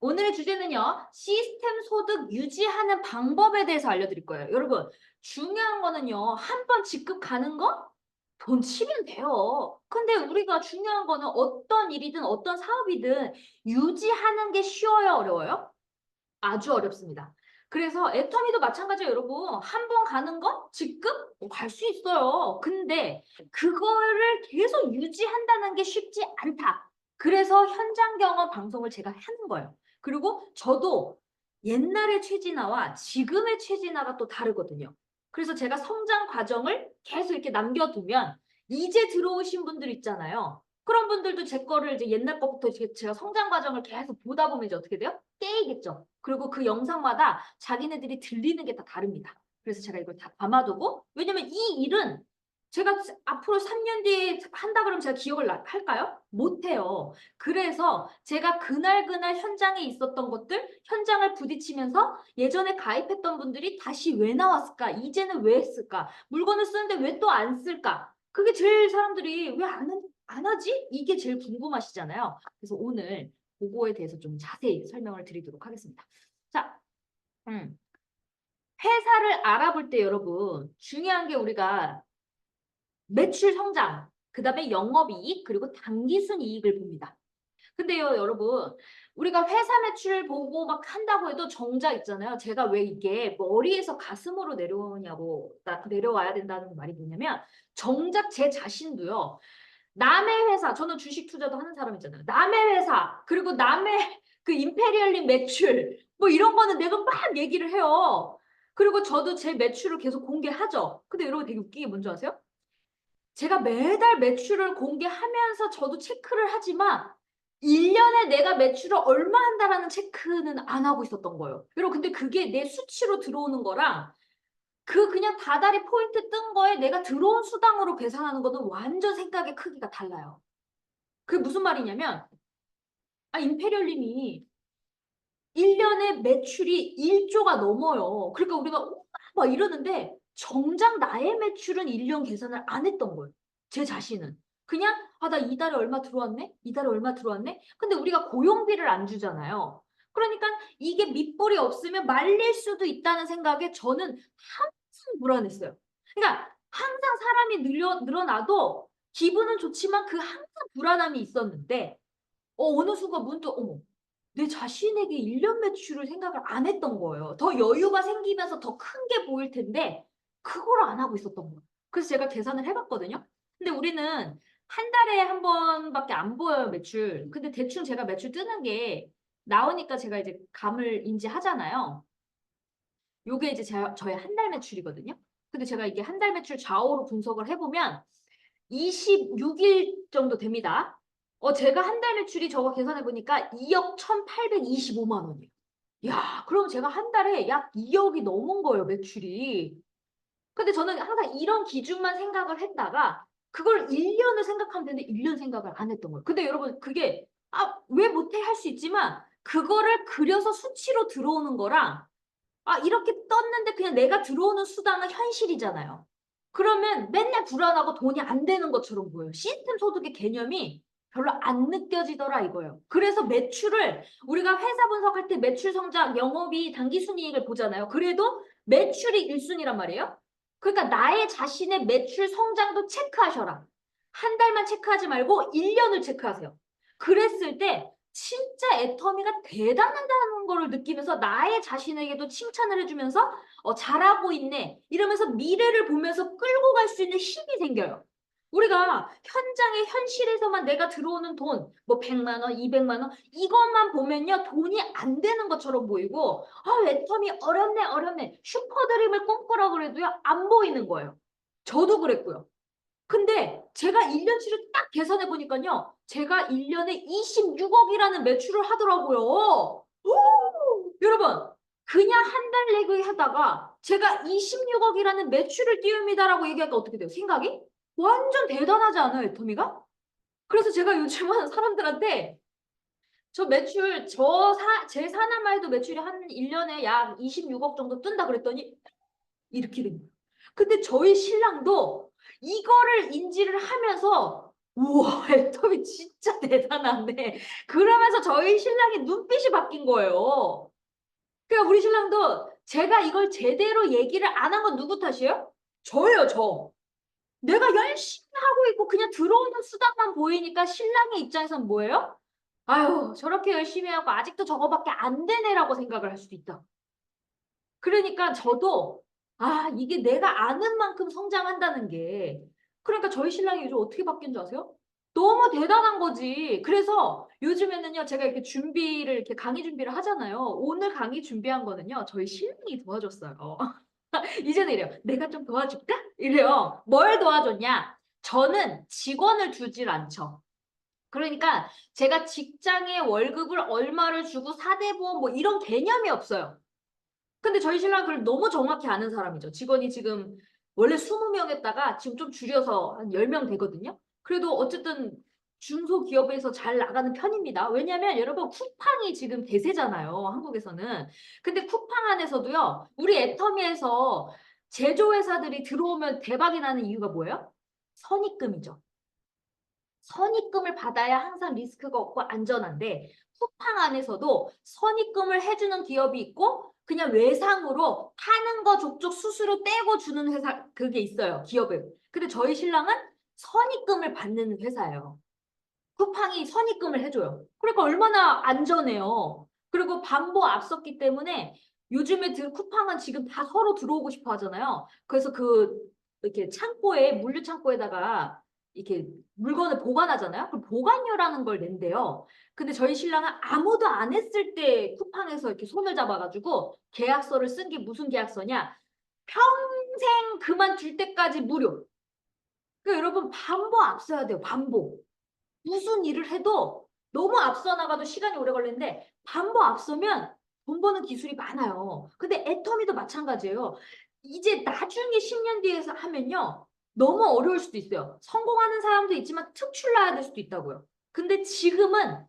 오늘의 주제는요, 시스템 소득 유지하는 방법에 대해서 알려드릴 거예요. 여러분, 중요한 거는요, 한 번 직급 가는 거? 돈 치면 돼요. 근데 우리가 중요한 거는 어떤 일이든 어떤 사업이든 유지하는 게 쉬워요, 어려워요? 아주 어렵습니다. 그래서 애터미도 마찬가지예요, 여러분. 한 번 가는 거? 직급? 갈 수 있어요. 근데 그거를 계속 유지한다는 게 쉽지 않다. 그래서 현장 경험 방송을 제가 하는 거예요. 그리고 저도 옛날의 최진아와 지금의 최진아가 또 다르거든요. 그래서 제가 성장 과정을 계속 이렇게 남겨두면 이제 들어오신 분들 있잖아요. 그런 분들도 제 거를 이제 옛날 거부터 제가 성장 과정을 계속 보다 보면 이제 어떻게 돼요? 깨이겠죠. 그리고 그 영상마다 자기네들이 들리는 게 다 다릅니다. 그래서 제가 이걸 다 담아두고, 왜냐면 이 일은 제가 앞으로 3년 뒤에 한다 그러면 제가 기억을 할까요? 못해요. 그래서 제가 그날 현장에 있었던 것들, 현장을 부딪히면서 예전에 가입했던 분들이 다시 왜 나왔을까? 이제는 왜 했을까? 물건을 쓰는데 왜 또 안 쓸까? 그게 제일 사람들이 왜 안 하지? 이게 제일 궁금하시잖아요. 그래서 오늘 그거에 대해서 좀 자세히 설명을 드리도록 하겠습니다. 자, 음. 회사를 알아볼 때 여러분 중요한 게 우리가 매출 성장, 그 다음에 영업이익, 그리고 당기순이익을 봅니다. 근데요, 여러분, 우리가 회사 매출 보고 막 한다고 해도 정작 있잖아요. 제가 왜 이게 머리에서 가슴으로 내려오냐고, 내려와야 된다는 말이 뭐냐면, 정작 제 자신도요, 남의 회사, 저는 주식 투자도 하는 사람이잖아요. 남의 회사, 그리고 남의 그 임페리얼린 매출, 뭐 이런 거는 내가 막 얘기를 해요. 그리고 저도 제 매출을 계속 공개하죠. 근데 여러분 되게 웃기게 뭔지 아세요? 제가 매달 매출을 공개하면서 저도 체크를 하지만 1년에 내가 매출을 얼마 한다라는 체크는 안 하고 있었던 거예요. 여러분 근데 그게 내 수치로 들어오는 거랑 그 그냥 다달이 포인트 뜬 거에 내가 들어온 수당으로 계산하는 거는 완전 생각의 크기가 달라요. 그게 무슨 말이냐면 임페리얼님이 1년에 매출이 1조가 넘어요. 그러니까 우리가 막 이러는데 정작 나의 매출은 1년 계산을 안 했던 거예요. 제 자신은. 그냥 나 이달에 얼마 들어왔네? 이달에 얼마 들어왔네? 근데 우리가 고용비를 안 주잖아요. 그러니까 이게 밑볼이 없으면 말릴 수도 있다는 생각에 저는 항상 불안했어요. 그러니까 항상 사람이 늘어나도 기분은 좋지만 그 항상 불안함이 있었는데 어느 순간 문득 어머 내 자신에게 1년 매출을 생각을 안 했던 거예요. 더 여유가 생기면서 더 큰 게 보일 텐데 그걸 안 하고 있었던 거예요. 그래서 제가 계산을 해봤거든요. 근데 우리는 한 달에 한 번밖에 안 보여요, 매출. 근데 대충 제가 매출 뜨는 게 나오니까 제가 이제 감을 인지하잖아요. 요게 이제 저의 한 달 매출이거든요. 근데 제가 이게 한 달 매출 좌우로 분석을 해보면 26일 정도 됩니다. 제가 한 달 매출이 저거 계산해보니까 2억 1,825만 원이에요. 야, 그럼 제가 한 달에 약 2억이 넘은 거예요, 매출이. 근데 저는 항상 이런 기준만 생각을 했다가 그걸 1년을 생각하면 되는데 1년 생각을 안 했던 거예요. 근데 여러분 그게 왜 못해 할 수 있지만 그거를 그려서 수치로 들어오는 거랑 이렇게 떴는데 그냥 내가 들어오는 수당은 현실이잖아요. 그러면 맨날 불안하고 돈이 안 되는 것처럼 보여요. 시스템 소득의 개념이 별로 안 느껴지더라 이거예요. 그래서 매출을 우리가 회사 분석할 때 매출 성장, 영업이 당기순이익을 보잖아요. 그래도 매출이 1순위란 말이에요. 그러니까 나의 자신의 매출 성장도 체크하셔라. 한 달만 체크하지 말고 1년을 체크하세요. 그랬을 때 진짜 애터미가 대단하다는 거를 느끼면서 나의 자신에게도 칭찬을 해주면서 잘하고 있네 이러면서 미래를 보면서 끌고 갈 수 있는 힘이 생겨요. 우리가 현장의 현실에서만 내가 들어오는 돈, 뭐 100만 원, 200만 원 이것만 보면요 돈이 안 되는 것처럼 보이고 애터미 어렵네 슈퍼드림을 꿈꾸라 그래도요 안 보이는 거예요. 저도 그랬고요. 근데 제가 1년치를 딱 계산해 보니까요. 제가 1년에 26억이라는 매출을 하더라고요. 여러분, 그냥 한 달 내기 하다가 제가 26억이라는 매출을 띄웁니다라고 얘기하니까 어떻게 돼요? 생각이? 완전 대단하지 않아요, 애터미가? 그래서 제가 요즘은 사람들한테 저 매출, 제 사나마 해도 매출이 한 1년에 약 26억 정도 뜬다 그랬더니 이렇게 된 거예요. 근데 저희 신랑도 이거를 인지를 하면서 우와, 애터미 진짜 대단하네. 그러면서 저희 신랑이 눈빛이 바뀐 거예요. 그러니까 우리 신랑도 제가 이걸 제대로 얘기를 안 한 건 누구 탓이에요? 저예요, 저. 내가 열심히 하고 있고 그냥 들어오는 수단만 보이니까 신랑의 입장에선 뭐예요? 아유, 저렇게 열심히 하고 아직도 저거밖에 안 되네라고 생각을 할 수도 있다. 그러니까 저도 아, 이게 내가 아는 만큼 성장한다는 게 그러니까 저희 신랑이 요즘 어떻게 바뀐 줄 아세요? 너무 대단한 거지. 그래서 요즘에는요, 제가 이렇게 준비를, 이렇게 강의 준비를 하잖아요. 오늘 강의 준비한 거는요, 저희 신랑이 도와줬어요. 이제는 이래요. 내가 좀 도와줄까? 이래요. 뭘 도와줬냐? 저는 직원을 두질 않죠. 그러니까 제가 직장에 월급을 얼마를 주고 사대보험 뭐 이런 개념이 없어요. 근데 저희 신랑은 그걸 너무 정확히 아는 사람이죠. 직원이 지금 원래 20명에다가 지금 좀 줄여서 한 10명 되거든요. 그래도 어쨌든 중소기업에서 잘 나가는 편입니다. 왜냐면 여러분 쿠팡이 지금 대세잖아요. 한국에서는. 근데 쿠팡 안에서도요. 우리 애터미에서 제조회사들이 들어오면 대박이 나는 이유가 뭐예요? 선입금이죠. 선입금을 받아야 항상 리스크가 없고 안전한데 쿠팡 안에서도 선입금을 해주는 기업이 있고 그냥 외상으로 파는 거 족족 수수료 떼고 주는 회사 그게 있어요. 기업을. 근데 저희 신랑은 선입금을 받는 회사예요. 쿠팡이 선입금을 해줘요. 그러니까 얼마나 안전해요. 그리고 반보 앞섰기 때문에 요즘에 쿠팡은 지금 다 서로 들어오고 싶어 하잖아요. 그래서 이렇게 창고에, 물류 창고에다가 이렇게 물건을 보관하잖아요. 그럼 보관료라는 걸 낸대요. 근데 저희 신랑은 아무도 안 했을 때 쿠팡에서 이렇게 손을 잡아가지고 계약서를 쓴 게 무슨 계약서냐? 평생 그만둘 때까지 무료. 그러니까 여러분 반보 앞서야 돼요. 반보. 무슨 일을 해도 너무 앞서 나가도 시간이 오래 걸리는데 반보 앞서면 돈 버는 기술이 많아요. 근데 애터미도 마찬가지예요. 이제 나중에 10년 뒤에서 하면요. 너무 어려울 수도 있어요. 성공하는 사람도 있지만 특출나야 될 수도 있다고요. 근데 지금은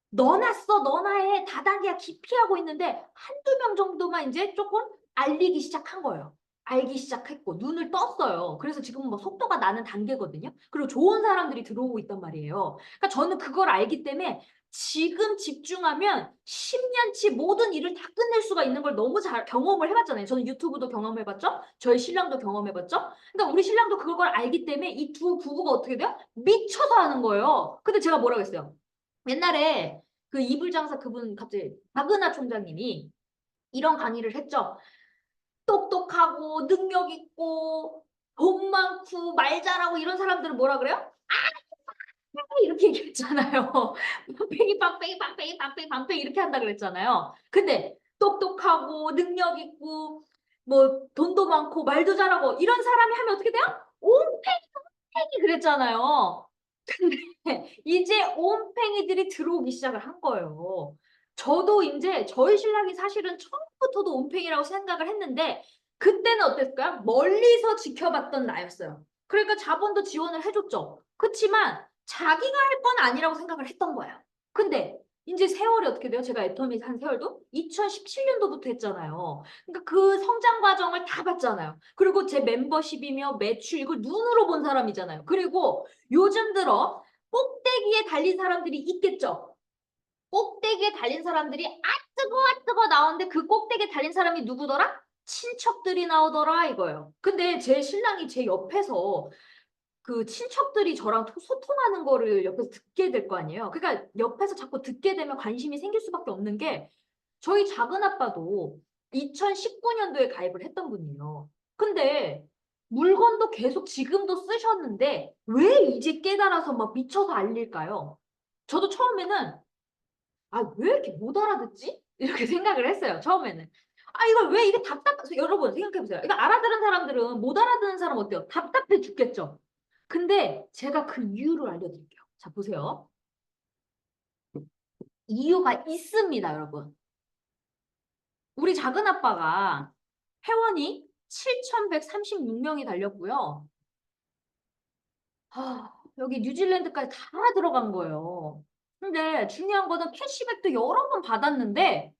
너나 써, 너나 해, 다단계야 기피하고 있는데 한두 명 정도만 이제 조금 알리기 시작한 거예요. 알기 시작했고 눈을 떴어요. 그래서 지금 뭐 속도가 나는 단계거든요. 그리고 좋은 사람들이 들어오고 있단 말이에요. 그러니까 저는 그걸 알기 때문에 지금 집중하면 10년치 모든 일을 다 끝낼 수가 있는 걸 너무 잘 경험을 해봤잖아요. 저는 유튜브도 경험해봤죠. 저희 신랑도 경험해봤죠. 그러니까 우리 신랑도 그걸 알기 때문에 이 두 부부가 어떻게 돼요? 미쳐서 하는 거예요. 근데 제가 뭐라고 했어요? 옛날에 그 이불장사 그분 갑자기 박은하 총장님이 이런 강의를 했죠. 똑똑하고 능력 있고 돈 많고 말 잘하고 이런 사람들은 뭐라 그래요? 이렇게 얘기했잖아요. 빵팽이 빵팽이 빵팽이 빵팽이 빵팽이 이렇게 한다 그랬잖아요. 근데 똑똑하고 능력 있고 뭐 돈도 많고 말도 잘하고 이런 사람이 하면 어떻게 돼요? 옹팽이 옹팽이 그랬잖아요. 근데 이제 온팽이들이 들어오기 시작을 한 거예요. 저도 이제 저희 신랑이 사실은 처음부터도 온팽이라고 생각을 했는데 그때는 어땠을까요? 멀리서 지켜봤던 나였어요. 그러니까 자본도 지원을 해줬죠. 그렇지만 자기가 할 건 아니라고 생각을 했던 거예요. 근데 이제 세월이 어떻게 돼요? 제가 애터미 한 세월도 2017년도부터 했잖아요. 그러니까 그 성장 과정을 다 봤잖아요. 그리고 제 멤버십이며 매출 이걸 눈으로 본 사람이잖아요. 그리고 요즘 들어 꼭대기에 달린 사람들이 있겠죠. 꼭대기에 달린 사람들이 뜨거 뜨거 나오는데 그 꼭대기에 달린 사람이 누구더라? 친척들이 나오더라 이거예요. 근데 제 신랑이 제 옆에서 그 친척들이 저랑 소통하는 거를 옆에서 듣게 될 거 아니에요. 그러니까 옆에서 자꾸 듣게 되면 관심이 생길 수밖에 없는 게 저희 작은 아빠도 2019년도에 가입을 했던 분이에요. 근데 물건도 계속 지금도 쓰셨는데 왜 이제 깨달아서 막 미쳐서 알릴까요? 저도 처음에는 아, 왜 이렇게 못 알아듣지? 이렇게 생각을 했어요. 처음에는. 아, 이걸 왜 이게 답답해서 여러분 생각해 보세요. 이거 알아들은 사람들은 못 알아듣는 사람 어때요? 답답해 죽겠죠. 근데 제가 그 이유를 알려드릴게요. 자, 보세요. 이유가 있습니다, 여러분. 우리 작은 아빠가 회원이 7,136명이 달렸고요. 여기 뉴질랜드까지 다 들어간 거예요. 근데 중요한 거는 캐시백도 여러 번 받았는데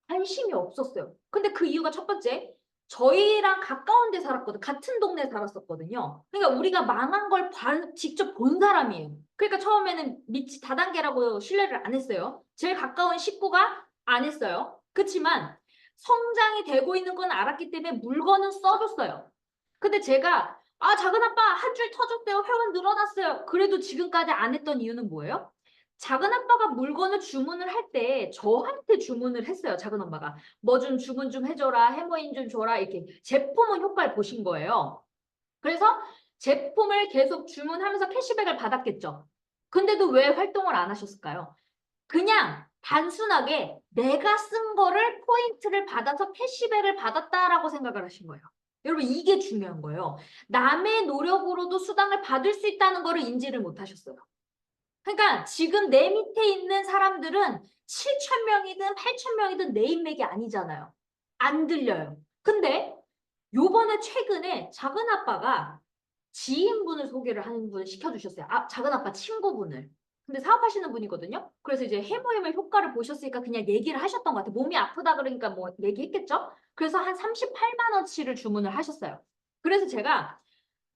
관심이 없었어요. 근데 그 이유가 첫 번째, 저희랑 가까운 데 살았거든. 같은 동네에 살았었거든요. 그러니까 우리가 망한 걸 직접 본 사람이에요. 그러니까 처음에는 믿지 다단계라고 신뢰를 안 했어요. 제일 가까운 식구가 안 했어요. 그렇지만 성장이 되고 있는 건 알았기 때문에 물건은 써줬어요. 근데 제가 작은 아빠 한 줄 터졌대요. 회원 늘어났어요. 그래도 지금까지 안 했던 이유는 뭐예요? 작은 아빠가 물건을 주문을 할 때 저한테 주문을 했어요. 작은 엄마가. 뭐 좀 주문 좀 해줘라. 해모인 좀 줘라. 이렇게 제품은 효과를 보신 거예요. 그래서 제품을 계속 주문하면서 캐시백을 받았겠죠. 근데도 왜 활동을 안 하셨을까요? 그냥 단순하게 내가 쓴 거를 포인트를 받아서 캐시백을 받았다라고 생각을 하신 거예요. 여러분 이게 중요한 거예요. 남의 노력으로도 수당을 받을 수 있다는 거를 인지를 못 하셨어요. 그러니까 지금 내 밑에 있는 사람들은 7,000명이든 8,000명이든 내 인맥이 아니잖아요. 안 들려요. 근데 요번에 최근에 작은 아빠가 지인분을 소개를 하는 분을 시켜주셨어요. 작은 아빠 친구분을. 근데 사업하시는 분이거든요. 그래서 이제 해모임의 효과를 보셨으니까 그냥 얘기를 하셨던 것 같아요. 몸이 아프다 그러니까 뭐 얘기했겠죠? 그래서 한 38만 원치를 주문을 하셨어요. 그래서 제가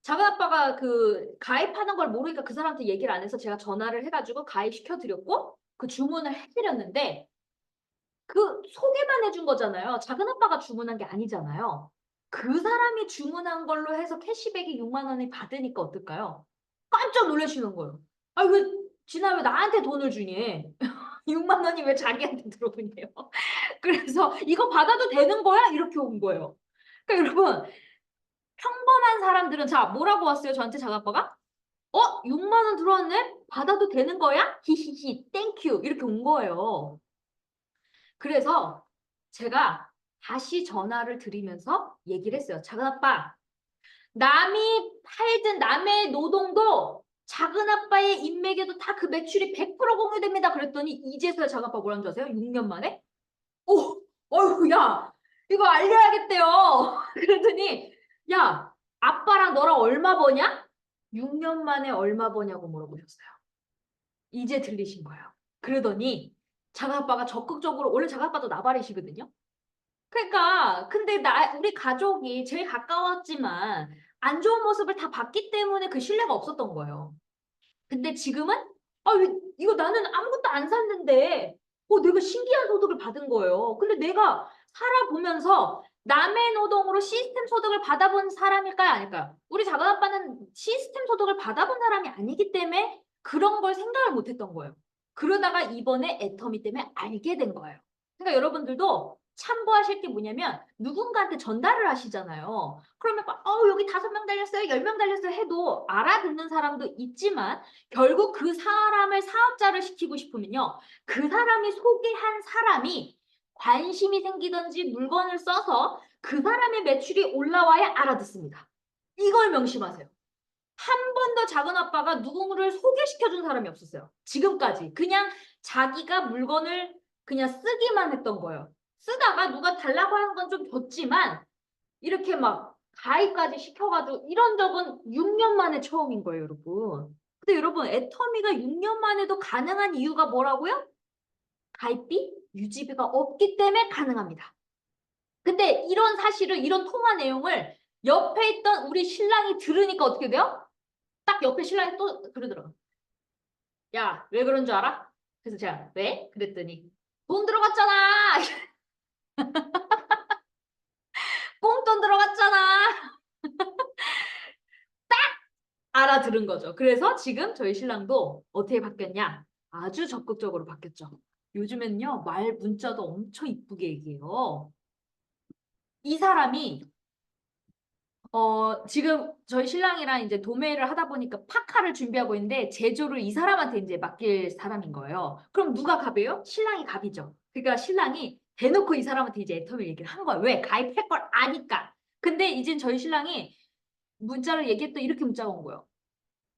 작은 아빠가 그 가입하는 걸 모르니까 그 사람한테 얘기를 안 해서 제가 전화를 해가지고 가입시켜드렸고 그 주문을 해드렸는데 그 소개만 해준 거잖아요. 작은 아빠가 주문한 게 아니잖아요. 그 사람이 주문한 걸로 해서 캐시백이 6만 원을 받으니까 어떨까요? 깜짝 놀라시는 거예요. 왜 진아 왜 나한테 돈을 주니? 6만 원이 왜 자기한테 들어오냐요. 그래서 이거 받아도 되는 거야? 이렇게 온 거예요. 그러니까 여러분 평범한 사람들은 자 뭐라고 왔어요? 저한테 작은 아빠가 6만 원 들어왔네? 받아도 되는 거야? 히히히 땡큐 이렇게 온 거예요. 그래서 제가 다시 전화를 드리면서 얘기를 했어요. 작은 아빠, 남이 팔든 남의 노동도 작은 아빠의 인맥에도 다 그 매출이 100% 공유됩니다. 그랬더니 이제서야 작은 아빠 뭐라는 줄 아세요? 6년 만에? 어휴, 야, 이거 알려야겠대요. 그랬더니, 야, 아빠랑 너랑 얼마 버냐? 6년 만에 얼마 버냐고 물어보셨어요. 이제 들리신 거예요. 그러더니 작아빠가 적극적으로 원래 작아빠도 나발이시거든요. 그러니까 근데 우리 가족이 제일 가까웠지만 안 좋은 모습을 다 봤기 때문에 그 신뢰가 없었던 거예요. 근데 지금은 이거 나는 아무것도 안 샀는데 내가 신기한 소득을 받은 거예요. 근데 내가 살아보면서 남의 노동으로 시스템 소득을 받아본 사람일까요? 아닐까요? 우리 작은 아빠는 시스템 소득을 받아본 사람이 아니기 때문에 그런 걸 생각을 못했던 거예요. 그러다가 이번에 애터미 때문에 알게 된 거예요. 그러니까 여러분들도 참고하실 게 뭐냐면 누군가한테 전달을 하시잖아요. 그러면 여기 5명 달렸어요, 10명 달렸어요 해도 알아듣는 사람도 있지만 결국 그 사람을 사업자를 시키고 싶으면요. 그 사람이 소개한 사람이 관심이 생기든지 물건을 써서 그 사람의 매출이 올라와야 알아듣습니다. 이걸 명심하세요. 한 번도 작은 아빠가 누군가를 소개시켜준 사람이 없었어요. 지금까지. 그냥 자기가 물건을 그냥 쓰기만 했던 거예요. 쓰다가 누가 달라고 하는 건 좀 줬지만 이렇게 막 가입까지 시켜가지고 이런 적은 6년 만에 처음인 거예요, 여러분. 근데 여러분, 애터미가 6년 만에도 가능한 이유가 뭐라고요? 가입비, 유지비가 없기 때문에 가능합니다. 근데 이런 사실을, 이런 통화 내용을 옆에 있던 우리 신랑이 들으니까 어떻게 돼요? 딱 옆에 신랑이 또 그러더라고요. 야, 왜 그런 줄 알아? 그래서 제가, 왜? 그랬더니, 돈 들어갔잖아! 꽁돈 들어갔잖아! 알아들은 거죠. 그래서 지금 저희 신랑도 어떻게 바뀌었냐? 아주 적극적으로 바뀌었죠. 요즘엔요, 말 문자도 엄청 이쁘게 얘기해요. 이 사람이 지금 저희 신랑이랑 이제 도매를 하다 보니까 파카를 준비하고 있는데 제조를 이 사람한테 이제 맡길 사람인 거예요. 그럼 누가 갑이에요? 신랑이 갑이죠. 그러니까 신랑이 대놓고 이 사람한테 이제 애터미 얘기를 한 거예요. 왜? 가입할 걸 아니까. 근데 이젠 저희 신랑이 문자를 얘기했더니 이렇게 문자가 온 거예요.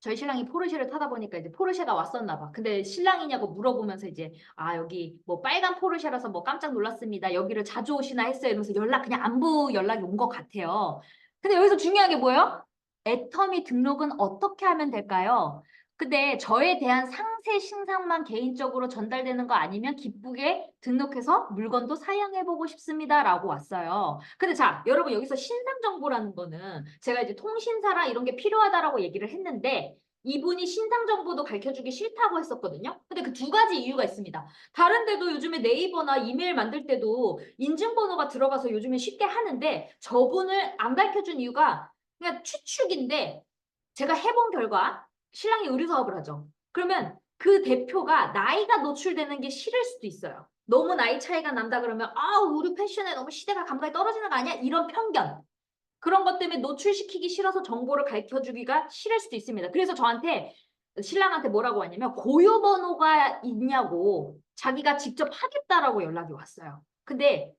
저희 신랑이 포르쉐를 타다 보니까 이제 포르쉐가 왔었나 봐. 근데 신랑이냐고 물어보면서 이제 여기 뭐 빨간 포르쉐라서 뭐 깜짝 놀랐습니다. 여기를 자주 오시나 했어요. 이러면서 그냥 안부 연락이 온 것 같아요. 근데 여기서 중요한 게 뭐예요? 애터미 등록은 어떻게 하면 될까요? 근데 저에 대한 상세 신상만 개인적으로 전달되는 거 아니면 기쁘게 등록해서 물건도 사용해보고 싶습니다라고 왔어요. 근데 자, 여러분 여기서 신상 정보라는 거는 제가 이제 통신사라 이런 게 필요하다라고 얘기를 했는데 이분이 신상 정보도 가르쳐주기 싫다고 했었거든요. 근데 그 두 가지 이유가 있습니다. 다른 데도 요즘에 네이버나 이메일 만들 때도 인증번호가 들어가서 요즘에 쉽게 하는데 저분을 안 가르쳐준 이유가 그냥 추측인데 제가 해본 결과 신랑이 의류 사업을 하죠. 그러면 그 대표가 나이가 노출되는 게 싫을 수도 있어요. 너무 나이 차이가 난다 그러면 아, 의류 패션에 너무 시대가 감각이 떨어지는 거 아니야? 이런 편견. 그런 것 때문에 노출시키기 싫어서 정보를 가르쳐주기가 싫을 수도 있습니다. 그래서 저한테 신랑한테 뭐라고 하냐면 고유번호가 있냐고 자기가 직접 하겠다라고 연락이 왔어요. 근데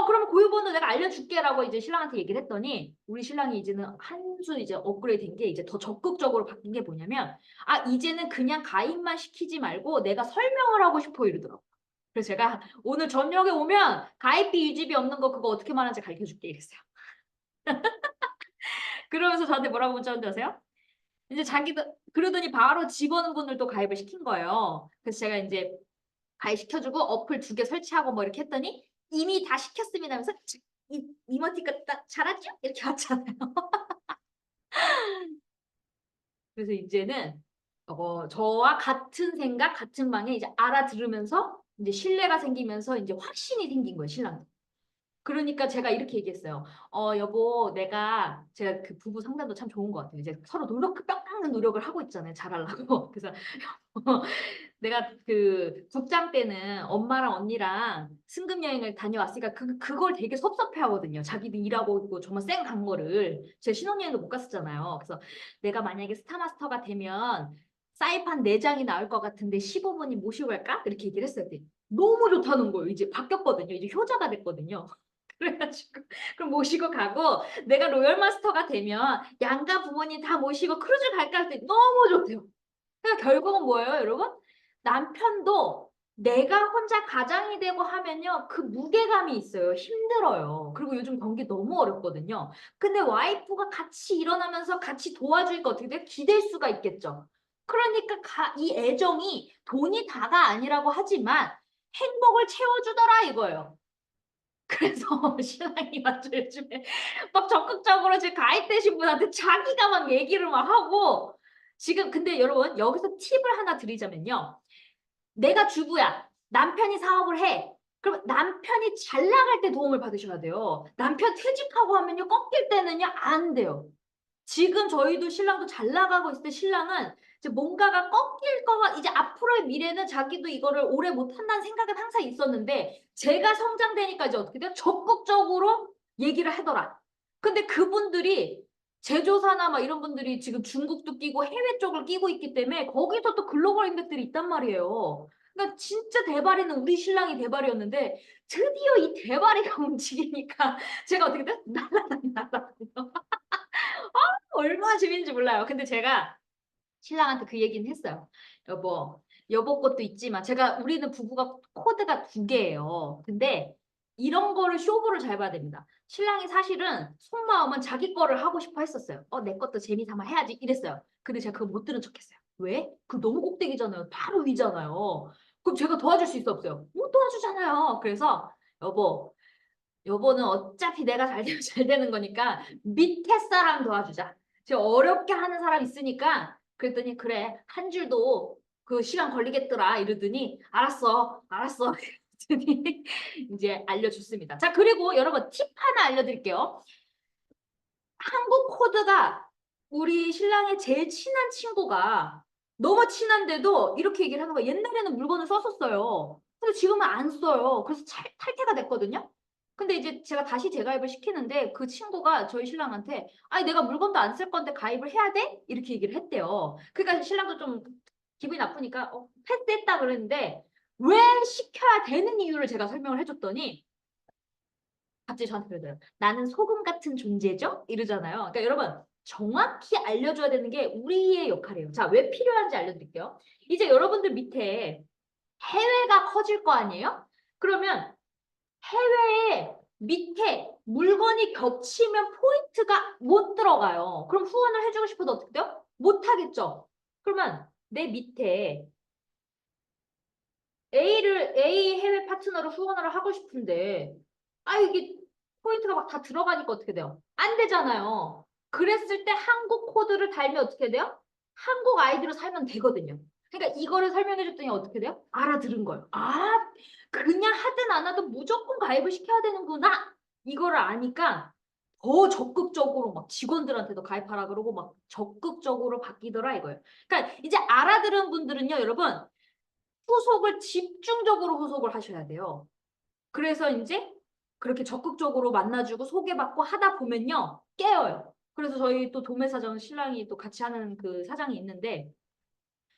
그럼 고유번호 내가 알려줄게라고 이제 신랑한테 얘기를 했더니 우리 신랑이 이제는 한 수 이제 업그레이드된 게 이제 더 적극적으로 바뀐 게 뭐냐면 이제는 그냥 가입만 시키지 말고 내가 설명을 하고 싶어 이러더라고요. 그래서 제가 오늘 저녁에 오면 가입비 유지비 없는 거 그거 어떻게 말하는지 가르쳐 줄게 이랬어요. 그러면서 저한테 뭐라고 문자온지 아세요? 이제 자기도 그러더니 바로 직원분들도 가입을 시킨 거예요. 그래서 제가 이제 가입시켜주고 어플 2개 설치하고 뭐 이렇게 했더니 이미 다 시켰습니다 하면서 이모티콘 딱 잘하죠? 이렇게 왔잖아요. 그래서 이제는 저와 같은 생각, 같은 방에 이제 알아들으면서 이제 신뢰가 생기면서 이제 확신이 생긴 거예요, 신랑. 그러니까 제가 이렇게 얘기했어요. 여보, 제가 그 부부 상담도 참 좋은 것 같아요. 이제 서로 뼈 깎는 노력을 하고 있잖아요. 잘하려고. 그래서 내가 그 국장 때는 엄마랑 언니랑 승급 여행을 다녀왔으니까 그걸 되게 섭섭해 하거든요. 자기도 일하고 있고 정말 쌩 간 거를. 제 신혼여행도 못 갔었잖아요. 그래서 내가 만약에 스타마스터가 되면 사이판 4장이 나올 것 같은데 15분이 모시고 갈까? 이렇게 얘기를 했어요. 그랬더니 너무 좋다는 거예요. 이제 바뀌었거든요. 이제 효자가 됐거든요. 그래가지고 그럼 모시고 가고 내가 로열 마스터가 되면 양가 부모님 다 모시고 크루즈 갈까 할 때 너무 좋대요. 그러니까 결국은 뭐예요, 여러분? 남편도 내가 혼자 가장이 되고 하면요, 그 무게감이 있어요. 힘들어요. 그리고 요즘 경기 너무 어렵거든요. 근데 와이프가 같이 일어나면서 같이 도와주니까 어떻게 돼? 기댈 수가 있겠죠. 그러니까 이 애정이 돈이 다가 아니라고 하지만 행복을 채워주더라 이거예요. 그래서 신랑이 완전 요즘에 막 적극적으로 지금 가입되신 분한테 자기가 막 얘기를 막 하고 지금 근데 여러분 여기서 팁을 하나 드리자면요. 내가 주부야. 남편이 사업을 해. 그럼 남편이 잘 나갈 때 도움을 받으셔야 돼요. 남편 퇴직하고 하면요. 꺾일 때는요. 안 돼요. 지금 저희도 신랑도 잘 나가고 있을 때 신랑은 이제 뭔가가 꺾일 거가 이제 앞으로의 미래는 자기도 이거를 오래 못한다는 생각은 항상 있었는데 제가 성장되니까 이제 어떻게 돼요? 적극적으로 얘기를 하더라. 근데 그분들이 제조사나 막 이런 분들이 지금 중국도 끼고 해외 쪽을 끼고 있기 때문에 거기서 또 글로벌 인맥들이 있단 말이에요. 그러니까 진짜 대발이는 우리 신랑이 대발이었는데 드디어 이 대발이가 움직이니까 제가 어떻게 돼? 날라다녀. 얼마나 재밌는지 몰라요. 근데 제가 신랑한테 그 얘기는 했어요. 여보 것도 있지만 우리는 부부가 코드가 2개예요. 근데 이런 거를 쇼부를 잘 봐야 됩니다. 신랑이 사실은 속마음은 자기 거를 하고 싶어 했었어요. 내 것도 재미삼아 해야지 이랬어요. 근데 제가 그거 못 들은 척했어요. 왜? 그 너무 꼭대기잖아요. 바로 위잖아요. 그럼 제가 도와줄 수 있어 없어요? 못 도와주잖아요. 그래서 여보, 여보는 어차피 내가 잘 되면 잘 되는 거니까 밑에 사람 도와주자. 지금 어렵게 하는 사람 있으니까 그랬더니 그래 한 줄도 그 시간 걸리겠더라 이러더니 알았어 알았어 그랬더니 이제 알려줬습니다. 자 그리고 여러분 팁 하나 알려드릴게요. 한국 코드가 우리 신랑의 제일 친한 친구가 너무 친한데도 이렇게 얘기를 하는 거예요. 옛날에는 물건을 썼었어요. 근데 지금은 안 써요. 그래서 탈퇴가 됐거든요. 근데 이제 제가 다시 재가입을 시키는데 그 친구가 저희 신랑한테 아니 내가 물건도 안 쓸 건데 가입을 해야 돼? 이렇게 얘기를 했대요. 그러니까 신랑도 좀 기분이 나쁘니까 패스했다 그랬는데 왜 시켜야 되는 이유를 제가 설명을 해줬더니 갑자기 저한테 그러더라고요. 나는 소금 같은 존재죠? 이러잖아요. 그러니까 여러분 정확히 알려줘야 되는 게 우리의 역할이에요. 자, 왜 필요한지 알려드릴게요. 이제 여러분들 밑에 해외가 커질 거 아니에요? 그러면 해외에 밑에 물건이 겹치면 포인트가 못 들어가요. 그럼 후원을 해주고 싶어도 어떻게 돼요? 못 하겠죠. 그러면 내 밑에 A 해외 파트너를 후원을 하고 싶은데, 이게 포인트가 막 다 들어가니까 어떻게 돼요? 안 되잖아요. 그랬을 때 한국 코드를 달면 어떻게 돼요? 한국 아이디로 살면 되거든요. 그러니까 이거를 설명해 줬더니 어떻게 돼요? 알아들은 거예요. 그냥 하든 안 하든 무조건 가입을 시켜야 되는구나. 이거를 아니까 더 적극적으로 막 직원들한테도 가입하라 그러고 막 적극적으로 바뀌더라 이거예요. 그러니까 이제 알아들은 분들은요, 여러분, 후속을 집중적으로 후속을 하셔야 돼요. 그래서 이제 그렇게 적극적으로 만나주고 소개받고 하다 보면요, 깨어요. 그래서 저희 또 도매사전 신랑이 또 같이 하는 그 사장이 있는데,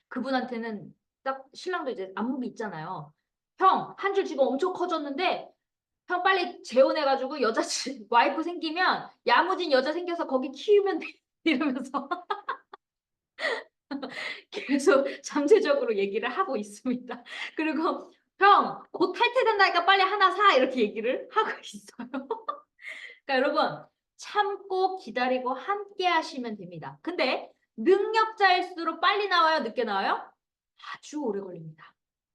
그분한테는 딱 신랑도 이제 안목이 있잖아요. 형, 한 줄 지금 엄청 커졌는데 형 빨리 재혼해가지고 와이프 생기면 야무진 여자 생겨서 거기 키우면 돼. 이러면서 계속 잠재적으로 얘기를 하고 있습니다. 그리고 형, 곧 탈퇴된다니까 빨리 하나 사. 이렇게 얘기를 하고 있어요. 그러니까 여러분, 참고 기다리고 함께 하시면 됩니다. 근데 능력자일수록 빨리 나와요? 늦게 나와요? 아주 오래 걸립니다.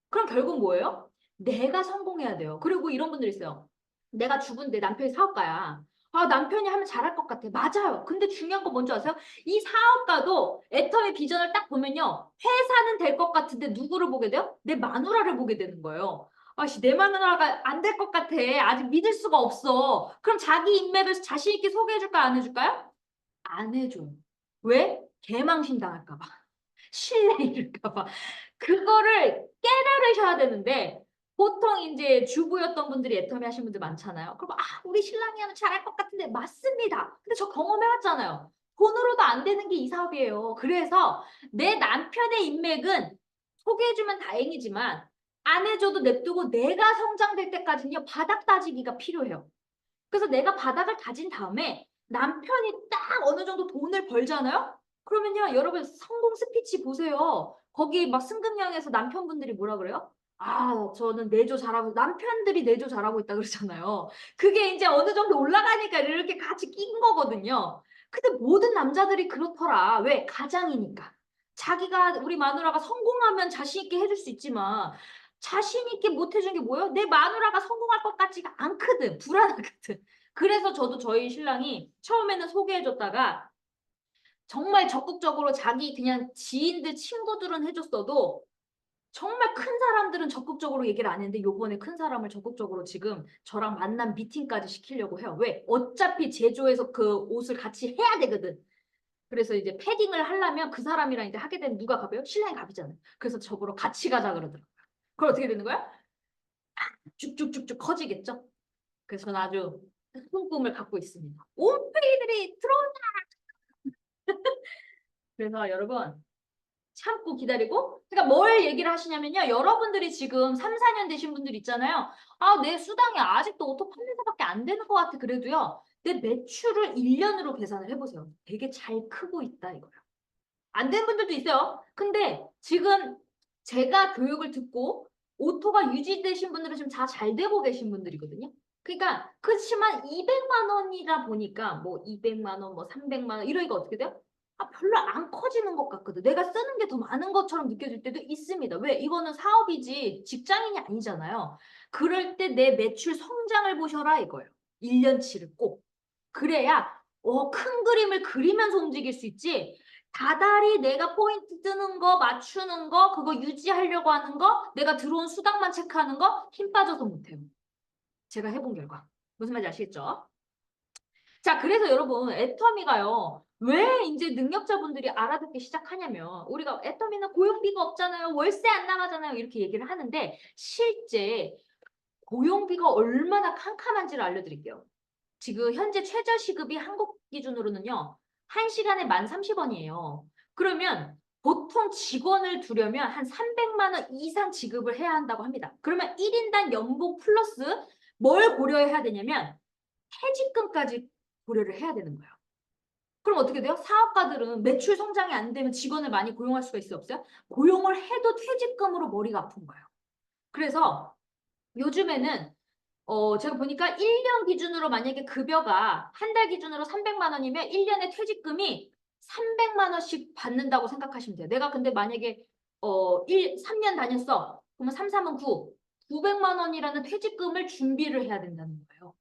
그럼 결국 뭐예요? 내가 성공해야 돼요. 그리고 이런 분들 있어요. 내가 죽은데 남편이 사업가야. 남편이 하면 잘할 것 같아. 맞아요. 근데 중요한 건 뭔지 아세요? 이 사업가도 애터미 비전을 딱 보면요, 회사는 될 것 같은데 누구를 보게 돼요? 내 마누라를 보게 되는 거예요. 내 마누라가 안 될 것 같아. 아직 믿을 수가 없어. 그럼 자기 인맥을 자신 있게 소개해줄까요? 안 해줄까요? 안 해줘요. 왜? 개망신 당할까 봐. 신뢰 잃을까 봐. 그거를 깨달으셔야 되는데, 보통 이제 주부였던 분들이 애터미 하신 분들 많잖아요. 그럼 우리 신랑이 하면 잘할 것 같은데. 맞습니다. 근데 저 경험해봤잖아요. 돈으로도 안 되는 게 이 사업이에요. 그래서 내 남편의 인맥은 소개해주면 다행이지만 안 해줘도 냅두고 내가 성장될 때까지는요, 바닥 다지기가 필요해요. 그래서 내가 바닥을 다진 다음에 남편이 딱 어느 정도 돈을 벌잖아요? 그러면요, 여러분 성공 스피치 보세요. 거기 막 승급량에서 남편분들이 뭐라 그래요? 저는 내조 잘하고, 남편들이 내조 잘하고 있다 그러잖아요. 그게 이제 어느 정도 올라가니까 이렇게 같이 낀 거거든요. 근데 모든 남자들이 그렇더라. 왜? 가장이니까. 자기가, 우리 마누라가 성공하면 자신 있게 해줄 수 있지만, 자신 있게 못 해준 게 뭐예요? 내 마누라가 성공할 것 같지가 않거든. 불안하거든. 그래서 저도 저희 신랑이 처음에는 소개해줬다가 정말 적극적으로 자기 그냥 지인들, 친구들은 해줬어도 정말 큰 사람들은 적극적으로 얘기를 안 했는데, 요번에 큰 사람을 적극적으로 지금 저랑 만난 미팅까지 시키려고 해요. 왜? 어차피 제조해서 그 옷을 같이 해야 되거든. 그래서 이제 패딩을 하려면 그 사람이랑 이제 하게 되면 누가 가봐요? 신랑이 가비잖아요. 그래서 저보러 같이 가자 그러더라고요. 그럼 어떻게 되는 거야? 쭉쭉쭉쭉 커지겠죠? 그래서 저는 아주 큰 꿈을 갖고 있습니다. 온페이들이 들어온다! 그래서 여러분, 참고 기다리고, 그러니까 뭘 얘기를 하시냐면요, 여러분들이 지금 3, 4년 되신 분들 있잖아요. 내 수당이 아직도 오토 판매사밖에 안 되는 것 같아. 그래도요, 내 매출을 1년으로 계산을 해보세요. 되게 잘 크고 있다 이거예요. 안 되는 분들도 있어요. 근데 지금 제가 교육을 듣고 오토가 유지되신 분들은 지금 다 잘 되고 계신 분들이거든요. 그러니까 그렇지만 200만 원이라 보니까 뭐 200만 원, 뭐 300만 원 이러니까 어떻게 돼요? 별로 안 커지는 것 같거든. 내가 쓰는 게 더 많은 것처럼 느껴질 때도 있습니다. 왜? 이거는 사업이지 직장인이 아니잖아요. 그럴 때 내 매출 성장을 보셔라 이거예요. 1년치를 꼭. 그래야 큰 그림을 그리면서 움직일 수 있지. 다달이 내가 포인트 뜨는 거, 맞추는 거, 그거 유지하려고 하는 거, 내가 들어온 수당만 체크하는 거, 힘 빠져서 못해요. 제가 해본 결과. 무슨 말인지 아시겠죠? 자, 그래서 여러분, 애터미가요, 왜 이제 능력자분들이 알아듣기 시작하냐면, 우리가 애터미는 고용비가 없잖아요. 월세 안 나가잖아요. 이렇게 얘기를 하는데, 실제 고용비가 얼마나 캄캄한지를 알려드릴게요. 지금 현재 최저시급이 한국 기준으로는요, 1시간에 1030원이에요. 그러면 보통 직원을 두려면 한 300만 원 이상 지급을 해야 한다고 합니다. 그러면 1인당 연봉 플러스 뭘 고려해야 되냐면 퇴직금까지 고려를 해야 되는 거예요. 그럼 어떻게 돼요? 사업가들은 매출 성장이 안 되면 직원을 많이 고용할 수가 있어요, 없어요? 고용을 해도 퇴직금으로 머리가 아픈 거예요. 그래서 요즘에는 제가 보니까 1년 기준으로 만약에 급여가 한 달 기준으로 300만 원이면 1년에 퇴직금이 300만 원씩 받는다고 생각하시면 돼요. 내가 근데 만약에 3년 다녔어. 그러면 3, 3은 9. 900만 원이라는 퇴직금을 준비를 해야 된다는 거예요.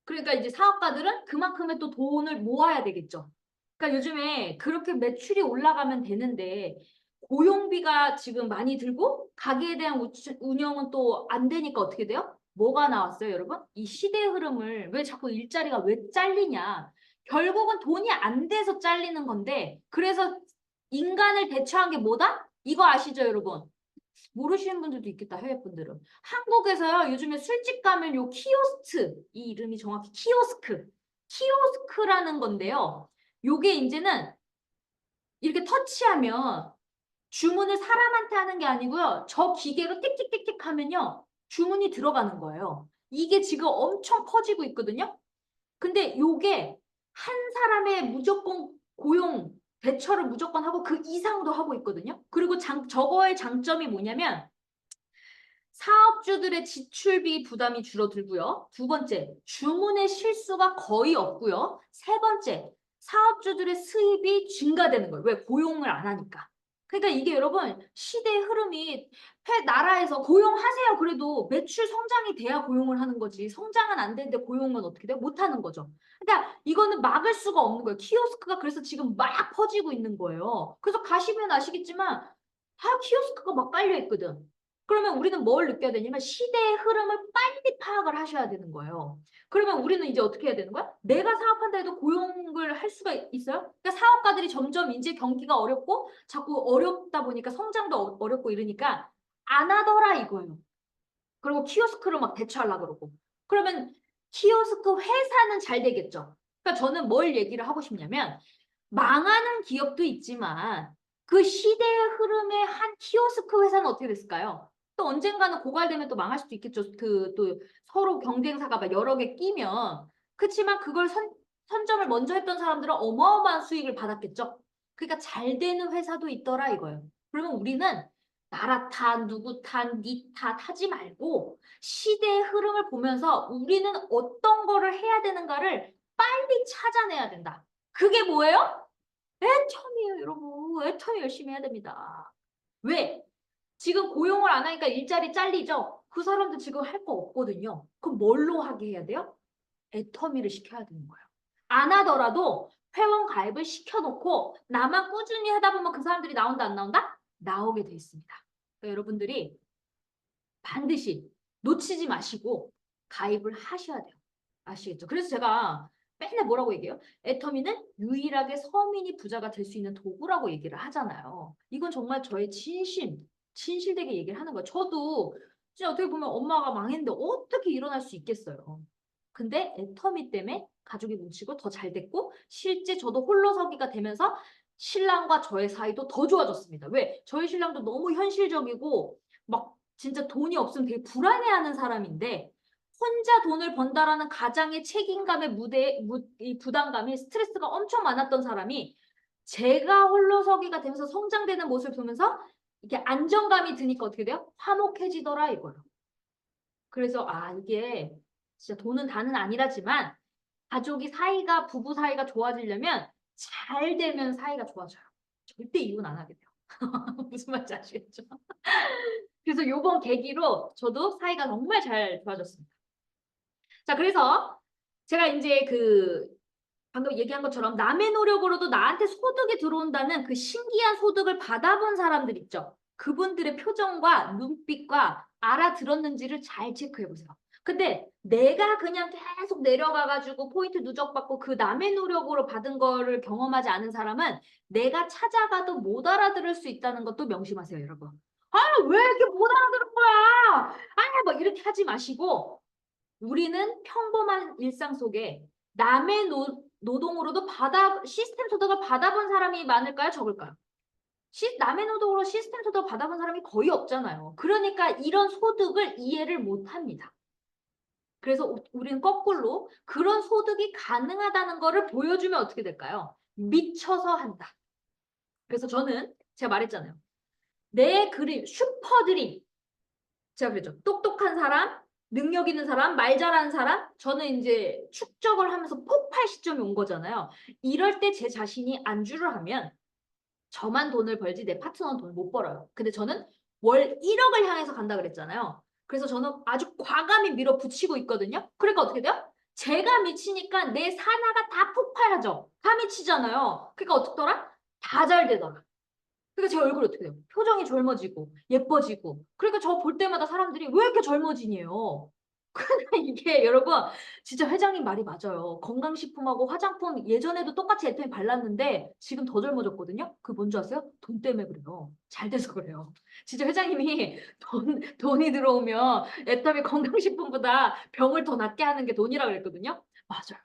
그러니까 이제 사업가들은 그만큼의 또 돈을 모아야 되겠죠. 그러니까 요즘에 그렇게 매출이 올라가면 되는데 고용비가 지금 많이 들고 가게에 대한 운영은 또 안 되니까 어떻게 돼요? 뭐가 나왔어요, 여러분? 이 시대의 흐름을 왜 자꾸 일자리가 왜 잘리냐? 결국은 돈이 안 돼서 잘리는 건데 그래서 인간을 대처한 게 뭐다? 이거 아시죠, 여러분? 모르시는 분들도 있겠다, 해외 분들은. 한국에서요, 요즘에 술집 가면 요 키오스트, 이 이름이 정확히 키오스크라는 건데요. 요게 이제는 이렇게 터치하면 주문을 사람한테 하는 게 아니고요. 저 기계로 틱틱틱틱 하면요. 주문이 들어가는 거예요. 이게 지금 엄청 커지고 있거든요. 근데 요게 한 사람의 무조건 고용 대처를 무조건 하고 그 이상도 하고 있거든요. 그리고 저거의 장점이 뭐냐면 사업주들의 지출비 부담이 줄어들고요. 두 번째, 주문의 실수가 거의 없고요. 세 번째, 사업주들의 수입이 증가되는 거예요. 왜? 고용을 안 하니까. 그러니까 이게 여러분 시대의 흐름이 나라에서 고용하세요. 그래도 매출 성장이 돼야 고용을 하는 거지. 성장은 안 되는데 고용은 어떻게 돼요? 못 하는 거죠. 그러니까 이거는 막을 수가 없는 거예요. 키오스크가 그래서 지금 막 퍼지고 있는 거예요. 그래서 가시면 아시겠지만 다 키오스크가 막 깔려 있거든. 그러면 우리는 뭘 느껴야 되냐면 시대의 흐름을 빨리 파악을 하셔야 되는 거예요. 그러면 우리는 이제 어떻게 해야 되는 거야? 내가 사업한다 해도 고용을 할 수가 있어요? 그러니까 사업가들이 점점 이제 경기가 어렵고 자꾸 어렵다 보니까 성장도 어렵고 이러니까 안 하더라 이거예요. 그리고 키오스크를 막 대처하려고 그러고. 그러면 키오스크 회사는 잘 되겠죠. 그러니까 저는 뭘 얘기를 하고 싶냐면 망하는 기업도 있지만 그 시대의 흐름의 한 키오스크 회사는 어떻게 됐을까요? 또 언젠가는 고갈되면 또 망할 수도 있겠죠. 또 서로 경쟁사가 막 여러 개 끼면. 그렇지만 그걸 선점을 먼저 했던 사람들은 어마어마한 수익을 받았겠죠. 그러니까 잘 되는 회사도 있더라 이거예요. 그러면 우리는 나라 탓, 누구 탓, 니 탓 하지 말고 시대의 흐름을 보면서 우리는 어떤 거를 해야 되는가를 빨리 찾아내야 된다. 그게 뭐예요? 애텀이에요, 여러분. 애텀이 열심히 해야 됩니다. 왜? 지금 고용을 안 하니까 일자리 잘리죠? 그 사람들 지금 할 거 없거든요. 그럼 뭘로 하게 해야 돼요? 애터미를 시켜야 되는 거예요. 안 하더라도 회원 가입을 시켜놓고 나만 꾸준히 하다 보면 그 사람들이 나온다 안 나온다? 나오게 돼 있습니다. 그러니까 여러분들이 반드시 놓치지 마시고 가입을 하셔야 돼요. 아시겠죠? 그래서 제가 맨날 뭐라고 얘기해요? 애터미는 유일하게 서민이 부자가 될 수 있는 도구라고 얘기를 하잖아요. 이건 정말 저의 진실되게 얘기를 하는 거예요. 저도 진짜 어떻게 보면 엄마가 망했는데 어떻게 일어날 수 있겠어요. 근데 애터미 때문에 가족이 뭉치고 더 잘 됐고 실제 저도 홀로서기가 되면서 신랑과 저의 사이도 더 좋아졌습니다. 왜? 저희 신랑도 너무 현실적이고 막 진짜 돈이 없으면 되게 불안해하는 사람인데 혼자 돈을 번다라는 가장의 책임감의 이 부담감이 스트레스가 엄청 많았던 사람이 제가 홀로서기가 되면서 성장되는 모습을 보면서 이게 안정감이 드니까 어떻게 돼요? 화목해지더라 이거예요. 그래서 이게 진짜 돈은 다는 아니라지만 가족이 사이가 부부 사이가 좋아지려면 잘 되면 사이가 좋아져요. 절대 이혼 안 하게 돼요. 무슨 말인지 아시겠죠? 그래서 요번 계기로 저도 사이가 정말 잘 좋아졌습니다. 자, 그래서 제가 이제 방금 얘기한 것처럼 남의 노력으로도 나한테 소득이 들어온다는 그 신기한 소득을 받아본 사람들 있죠. 그분들의 표정과 눈빛과 알아들었는지를 잘 체크해 보세요. 근데 내가 그냥 계속 내려가가지고 포인트 누적받고 그 남의 노력으로 받은 거를 경험하지 않은 사람은 내가 찾아가도 못 알아들을 수 있다는 것도 명심하세요, 여러분. 왜 이렇게 못 알아들은 거야? 막 이렇게 하지 마시고 우리는 평범한 일상 속에 남의 노동으로도 시스템 소득을 받아본 사람이 많을까요? 적을까요? 남의 노동으로 시스템 소득을 받아본 사람이 거의 없잖아요. 그러니까 이런 소득을 이해를 못합니다. 그래서 우리는 거꾸로 그런 소득이 가능하다는 것을 보여주면 어떻게 될까요? 미쳐서 한다. 그래서 저는 제가 말했잖아요. 내 그림, 슈퍼드림. 제가 그랬죠. 똑똑한 사람, 능력 있는 사람, 말 잘하는 사람, 저는 이제 축적을 하면서 폭발 시점이 온 거잖아요. 이럴 때 제 자신이 안주를 하면 저만 돈을 벌지 내 파트너는 돈을 못 벌어요. 근데 저는 월 1억을 향해서 간다 그랬잖아요. 그래서 저는 아주 과감히 밀어붙이고 있거든요. 그러니까 어떻게 돼요? 제가 미치니까 내 산하가 다 폭발하죠. 다 미치잖아요. 그러니까 어떻더라? 다 잘 되더라. 그러니까 제 얼굴이 어떻게 돼요? 표정이 젊어지고 예뻐지고. 그러니까 저 볼 때마다 사람들이 왜 이렇게 젊어지니요? 그러니까 이게 여러분 진짜 회장님 말이 맞아요. 건강식품하고 화장품 예전에도 똑같이 애터미 발랐는데 지금 더 젊어졌거든요. 그 뭔지 아세요? 돈 때문에 그래요. 잘 돼서 그래요. 진짜 회장님이 돈이 들어오면 애터미 건강식품보다 병을 더 낫게 하는 게 돈이라 그랬거든요. 맞아요.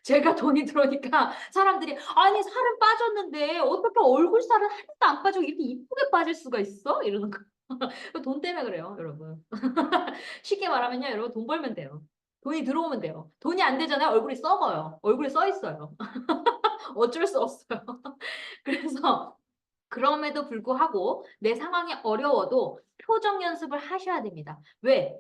제가 돈이 들어오니까 사람들이 아니 살은 빠졌는데 어떻게 얼굴 살은 하나도 안 빠지고 이렇게 이쁘게 빠질 수가 있어? 이러는 거. 돈 때문에 그래요, 여러분. 쉽게 말하면요, 여러분 돈 벌면 돼요. 돈이 들어오면 돼요. 돈이 안 되잖아요. 얼굴이 썩어요. 얼굴에 써 있어요. 어쩔 수 없어요. 그래서 그럼에도 불구하고 내 상황이 어려워도 표정 연습을 하셔야 됩니다. 왜?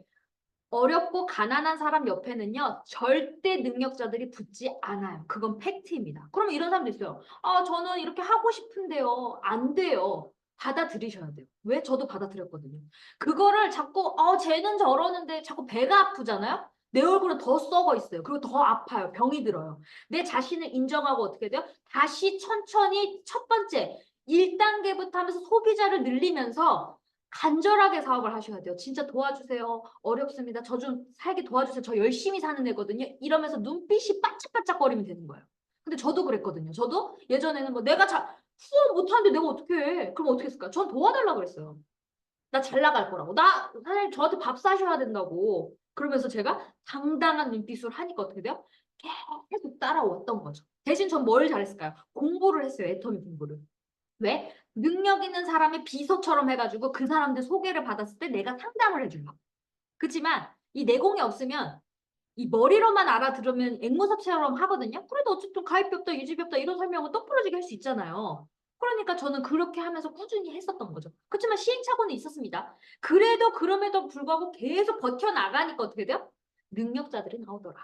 어렵고 가난한 사람 옆에는요, 절대 능력자들이 붙지 않아요. 그건 팩트입니다. 그러면 이런 사람도 있어요. 아, 저는 이렇게 하고 싶은데요. 안 돼요. 받아들이셔야 돼요. 왜? 저도 받아들였거든요. 그거를 자꾸, 쟤는 저러는데 자꾸 배가 아프잖아요? 내 얼굴은 더 썩어 있어요. 그리고 더 아파요. 병이 들어요. 내 자신을 인정하고 어떻게 돼요? 다시 천천히 첫 번째, 1단계부터 하면서 소비자를 늘리면서 간절하게 사업을 하셔야 돼요. 진짜 도와주세요. 어렵습니다. 저 좀 살게 도와주세요. 저 열심히 사는 애거든요. 이러면서 눈빛이 반짝반짝거리면 되는 거예요. 근데 저도 그랬거든요. 저도 예전에는 뭐 내가 후원 못하는데 내가 어떻게 해? 그럼 어떻게 했을까? 전 도와달라고 그랬어요. 나 잘 나갈 거라고. 사장님 저한테 밥 사셔야 된다고. 그러면서 제가 당당한 눈빛으로 하니까 어떻게 돼요? 계속 따라왔던 거죠. 대신 전 뭘 잘했을까요? 공부를 했어요. 애터미 공부를. 왜? 능력 있는 사람의 비서처럼 해가지고 그 사람들 소개를 받았을 때 내가 상담을 해준 거. 그렇지만 이 내공이 없으면 이 머리로만 알아들으면 앵무새처럼 하거든요. 그래도 어쨌든 가입비 없다, 유지비 없다 이런 설명은 똑부러지게 할 수 있잖아요. 그러니까 저는 그렇게 하면서 꾸준히 했었던 거죠. 그렇지만 시행착오는 있었습니다. 그래도 그럼에도 불구하고 계속 버텨나가니까 어떻게 돼요? 능력자들이 나오더라.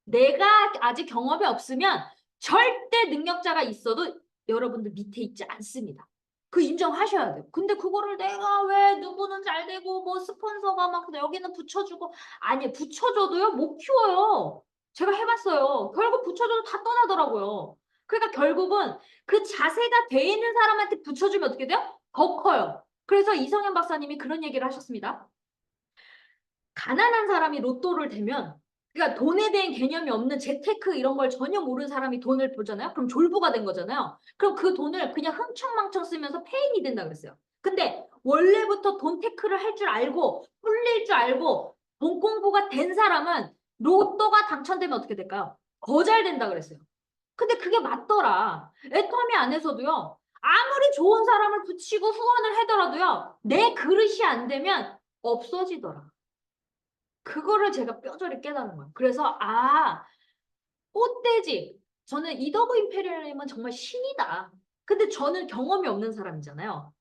내가 아직 경험이 없으면 절대 능력자가 있어도 여러분들 밑에 있지 않습니다. 그 인정하셔야 돼요. 근데 그거를 내가 왜 누구는 잘 되고 뭐 스폰서가 막 여기는 붙여주고 아니 붙여줘도요 못 키워요. 제가 해봤어요. 결국 붙여줘도 다 떠나더라고요. 그러니까 결국은 그 자세가 돼 있는 사람한테 붙여주면 어떻게 돼요? 더 커요. 그래서 이성현 박사님이 그런 얘기를 하셨습니다. 가난한 사람이 로또를 대면 그러니까 돈에 대한 개념이 없는 재테크 이런 걸 전혀 모르는 사람이 돈을 벌잖아요. 그럼 졸부가 된 거잖아요. 그럼 그 돈을 그냥 흥청망청 쓰면서 폐인이 된다 그랬어요. 근데 원래부터 돈 테크를 할 줄 알고 불릴 줄 알고 돈 공부가 된 사람은 로또가 당첨되면 어떻게 될까요? 더 잘 된다 그랬어요. 근데 그게 맞더라. 애터미 안에서도요. 아무리 좋은 사람을 붙이고 후원을 하더라도요. 내 그릇이 안 되면 없어지더라. 그거를 제가 뼈저리 깨달은 거예요. 그래서 꽃돼지. 저는 이더브 임페리얼님은 정말 신이다. 근데 저는 경험이 없는 사람이잖아요.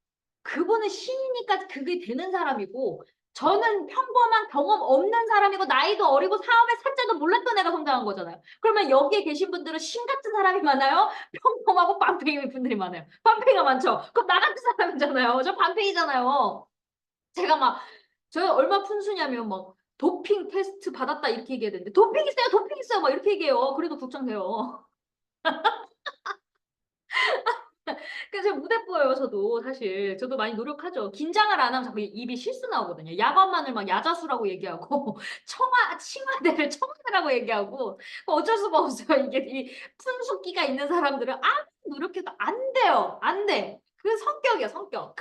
그분은 신이니까 그게 되는 사람이고 저는 평범한 경험 없는 사람이고 나이도 어리고 사업의 살짝도 몰랐던 애가 성장한 거잖아요. 그러면 여기에 계신 분들은 신 같은 사람이 많아요? 평범하고 반팽이 분들이 많아요. 반팽이가 많죠? 그럼 나 같은 사람이잖아요. 저 반팽이잖아요. 제가 막 저 얼마 푼수냐면 막 도핑 테스트 받았다 이렇게 얘기해야 되는데 도핑 있어요, 도핑 있어요, 막 이렇게 얘기해요. 그래도 걱정돼요. 그래서 제가 무대뽀예요, 저도 사실. 저도 많이 노력하죠. 긴장을 안 하면 자꾸 입이 실수 나오거든요. 야관만을 막 야자수라고 얘기하고 칭화대를 청대라고 얘기하고 어쩔 수가 없어요. 이게 이 푼숙기가 있는 사람들은 아무리 노력해도 안 돼요. 안 돼. 그 성격이야, 성격.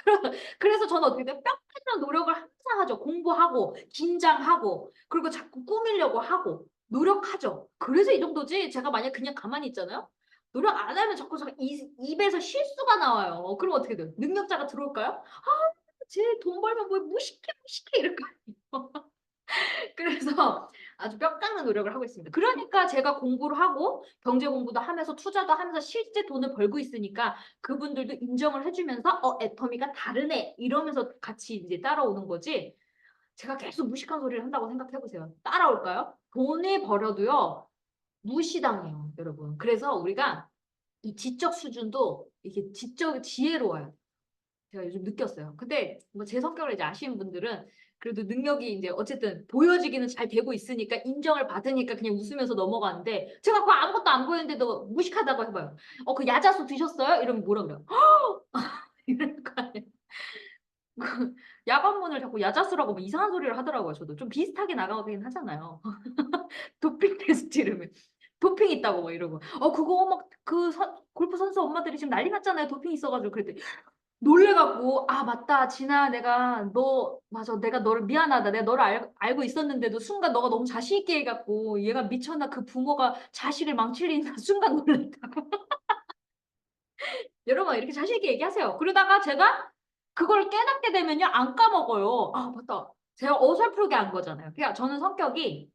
그래서 저는 어떻게 돼요? 뼈 빠지는 노력을 항상 하죠. 공부하고, 긴장하고, 그리고 자꾸 꾸미려고 하고, 노력하죠. 그래서 이 정도지. 제가 만약 그냥 가만히 있잖아요? 노력 안 하면 자꾸 입에서 실수가 나와요. 그럼 어떻게 돼요? 능력자가 들어올까요? 쟤 돈 벌면 뭐 무식해 무식해 이럴 거 아니에요. 그래서 아주 뼈 깎는 노력을 하고 있습니다. 그러니까 제가 공부를 하고 경제 공부도 하면서 투자도 하면서 실제 돈을 벌고 있으니까 그분들도 인정을 해주면서 애터미가 다르네 이러면서 같이 이제 따라오는 거지. 제가 계속 무식한 소리를 한다고 생각해보세요. 따라올까요? 돈을 벌어도요, 무시당해요, 여러분. 그래서 우리가 이 지적 수준도 이게 지적 지혜로워요. 제가 요즘 느꼈어요. 근데 뭐 제 성격을 이제 아시는 분들은 그래도 능력이 이제 어쨌든 보여지기는 잘 되고 있으니까 인정을 받으니까 그냥 웃으면서 넘어가는데 제가 그거 아무것도 안 보이는데도 무식하다고 해봐요. 그 야자수 드셨어요? 이러면 뭐라 그래요? 이럴 거 아니에요. 야관문을 자꾸 야자수라고 뭐 이상한 소리를 하더라고요. 저도 좀 비슷하게 나가긴 하잖아요. 도핑 테스트 이러면 도핑 있다고 뭐 이러고 그거 막 그 골프 선수 엄마들이 지금 난리 났잖아요. 도핑 있어가지고 그랬더니 놀래갖고 아 맞다 진아 내가 너 맞아 내가 너를 미안하다 내가 너를 알고 있었는데도 순간 너가 너무 자신 있게 해갖고 얘가 미쳤나 그 부모가 자식을 망칠리나 순간 놀랐다고 여러분 이렇게 자신 있게 얘기하세요. 그러다가 제가 그걸 깨닫게 되면요 안 까먹어요. 아 맞다 제가 어설프게 한 거잖아요. 그러니까 저는 성격이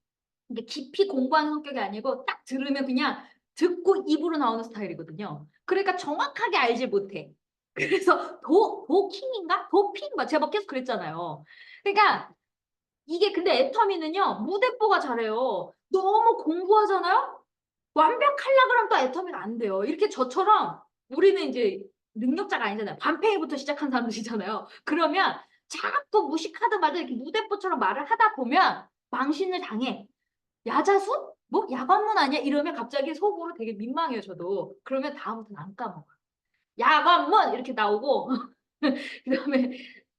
이게 깊이 공부하는 성격이 아니고 딱 들으면 그냥 듣고 입으로 나오는 스타일이거든요. 그러니까 정확하게 알지 못해. 그래서 도킹인가? 도핑인가? 제가 막 계속 그랬잖아요. 그러니까 이게 근데 애터미는요. 무대뽀가 잘해요. 너무 공부하잖아요? 완벽하려 그러면 또 애터미가 안 돼요. 이렇게 저처럼 우리는 이제 능력자가 아니잖아요. 반팽이부터 시작한 사람들이잖아요. 그러면 자꾸 무식하든 말든 이렇게 무대뽀처럼 말을 하다 보면 망신을 당해. 야자수? 뭐 야관문 아니야? 이러면 갑자기 속으로 되게 민망해요, 저도. 그러면 다음부터는 안 까먹어요. 야관문 이렇게 나오고 그다음에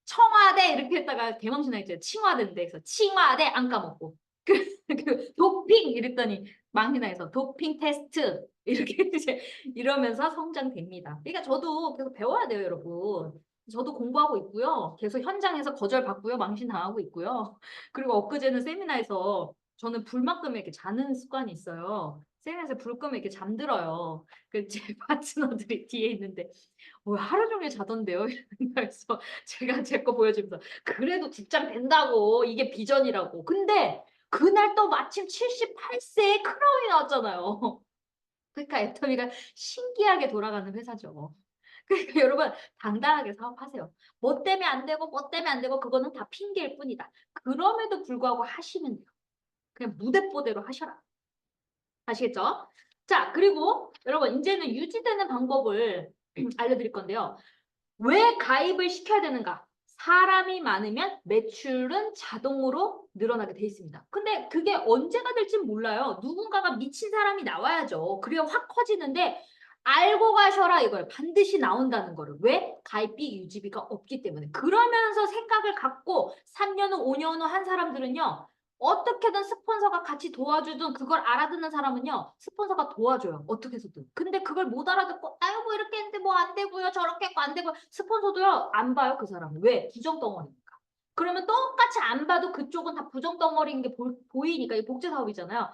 청와대 이렇게 했다가 개망신 나있죠. 칭화대인데 그래서 칭화대 안 까먹고 그 도핑 이랬더니 망신나해서 도핑 테스트 이렇게 이제 이러면서 성장됩니다. 그러니까 저도 계속 배워야 돼요, 여러분. 저도 공부하고 있고요. 계속 현장에서 거절받고요. 망신 당하고 있고요. 그리고 엊그제는 세미나에서 저는 불만 끄면 이렇게 자는 습관이 있어요. 세미나에서 불 끄면 이렇게 잠들어요. 그 제 파트너들이 뒤에 있는데 하루 종일 자던데요? 그래서 제가 제 거 보여주면서 그래도 직장 된다고 이게 비전이라고. 근데 그날 또 마침 78세에 크라운이 나왔잖아요. 그러니까 애터미가 신기하게 돌아가는 회사죠. 그러니까 여러분 당당하게 사업하세요. 뭐 때문에 안 되고 뭐 때문에 안 되고 그거는 다 핑계일 뿐이다. 그럼에도 불구하고 하시면 돼요. 그냥 무대뽀대로 하셔라. 아시겠죠? 자, 그리고 여러분 이제는 유지되는 방법을 알려드릴 건데요. 왜 가입을 시켜야 되는가? 사람이 많으면 매출은 자동으로 늘어나게 돼 있습니다. 근데 그게 언제가 될진 몰라요. 누군가가 미친 사람이 나와야죠. 그래야 확 커지는데 알고 가셔라 이거예요. 반드시 나온다는 거를. 왜? 가입비, 유지비가 없기 때문에. 그러면서 생각을 갖고 3년 후, 5년 후 한 사람들은요. 어떻게든 스폰서가 같이 도와주든 그걸 알아듣는 사람은요. 스폰서가 도와줘요. 어떻게 해서든. 근데 그걸 못 알아듣고 아유 뭐 이렇게 했는데 뭐 안 되고요. 저렇게 했고 안 되고 스폰서도요. 안 봐요. 그 사람은. 왜? 부정덩어리니까. 그러면 똑같이 안 봐도 그쪽은 다 부정덩어리인 게 보이니까 이 복제 사업이잖아요.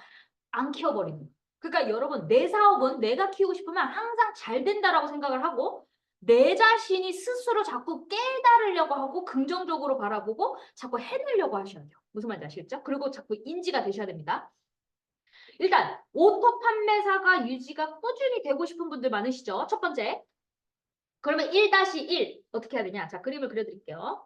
안 키워버리는 거예요. 그러니까 여러분 내 사업은 내가 키우고 싶으면 항상 잘 된다라고 생각을 하고 내 자신이 스스로 자꾸 깨달으려고 하고 긍정적으로 바라보고 자꾸 해내려고 하셔야 돼요. 무슨 말인지 아시겠죠? 그리고 자꾸 인지가 되셔야 됩니다. 일단 오토 판매사가 유지가 꾸준히 되고 싶은 분들 많으시죠? 첫 번째. 그러면 1-1 어떻게 해야 되냐? 자, 그림을 그려드릴게요.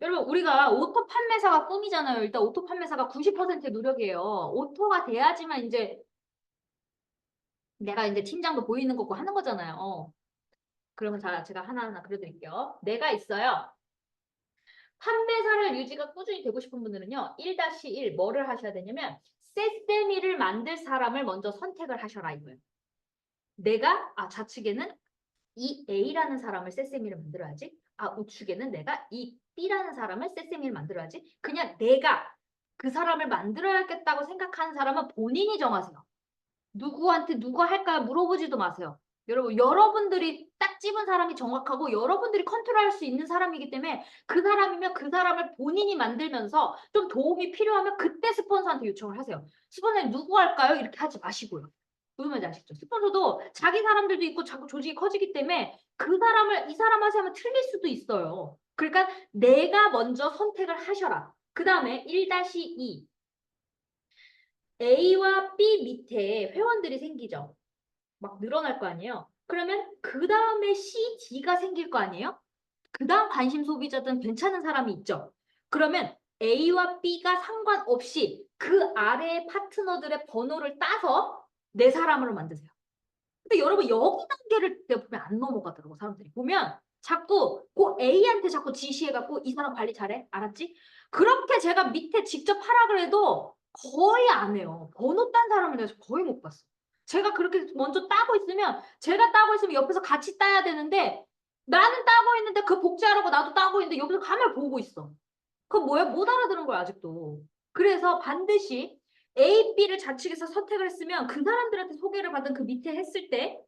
여러분 우리가 오토 판매사가 꿈이잖아요. 일단 오토 판매사가 90%의 노력이에요. 오토가 돼야지만 이제 내가 이제 팀장도 보이는 거고 하는 거잖아요. 그러면 자, 제가 하나하나 그려드릴게요. 내가 있어요. 판매사를 유지가 꾸준히 되고 싶은 분들은요. 1-1 뭐를 하셔야 되냐면 세세미를 만들 사람을 먼저 선택을 하셔라 이거예요. 내가 좌측에는 이 A라는 사람을 세세미를 만들어야지. 우측에는 내가 이 B라는 사람을 세세미를 만들어야지. 그냥 내가 그 사람을 만들어야겠다고 생각하는 사람은 본인이 정하세요. 누구한테 누가 할까요? 물어보지도 마세요. 여러분, 여러분들이 딱 집은 사람이 정확하고 여러분들이 컨트롤할 수 있는 사람이기 때문에 그 사람이면 그 사람을 본인이 만들면서 좀 도움이 필요하면 그때 스폰서한테 요청을 하세요. 스폰서님 누구 할까요? 이렇게 하지 마시고요. 무슨 말인지 아시죠? 스폰서도 자기 사람들도 있고 자꾸 조직이 커지기 때문에 그 사람을 이 사람 하세요 하면 틀릴 수도 있어요. 그러니까 내가 먼저 선택을 하셔라. 그 다음에 1-2 A와 B 밑에 회원들이 생기죠. 막 늘어날 거 아니에요. 그러면 그 다음에 C, D가 생길 거 아니에요? 그 다음 관심 소비자든 괜찮은 사람이 있죠. 그러면 A와 B가 상관없이 그 아래의 파트너들의 번호를 따서 내 사람으로 만드세요. 근데 여러분 여기 단계를 내가 보면 안 넘어가더라고 사람들이. 보면 자꾸 그 A한테 자꾸 지시해갖고 이 사람 관리 잘해? 알았지? 그렇게 제가 밑에 직접 하라 그래도 거의 안 해요. 번호 딴 사람을 내가 거의 못 봤어. 제가 그렇게 먼저 따고 있으면 제가 따고 있으면 옆에서 같이 따야 되는데 나는 따고 있는데 그 복제하라고 나도 따고 있는데 옆에서 가만히 보고 있어. 그거 뭐야? 못 알아들은 거야 아직도. 그래서 반드시 A, B를 좌측에서 선택을 했으면 그 사람들한테 소개를 받은 그 밑에 했을 때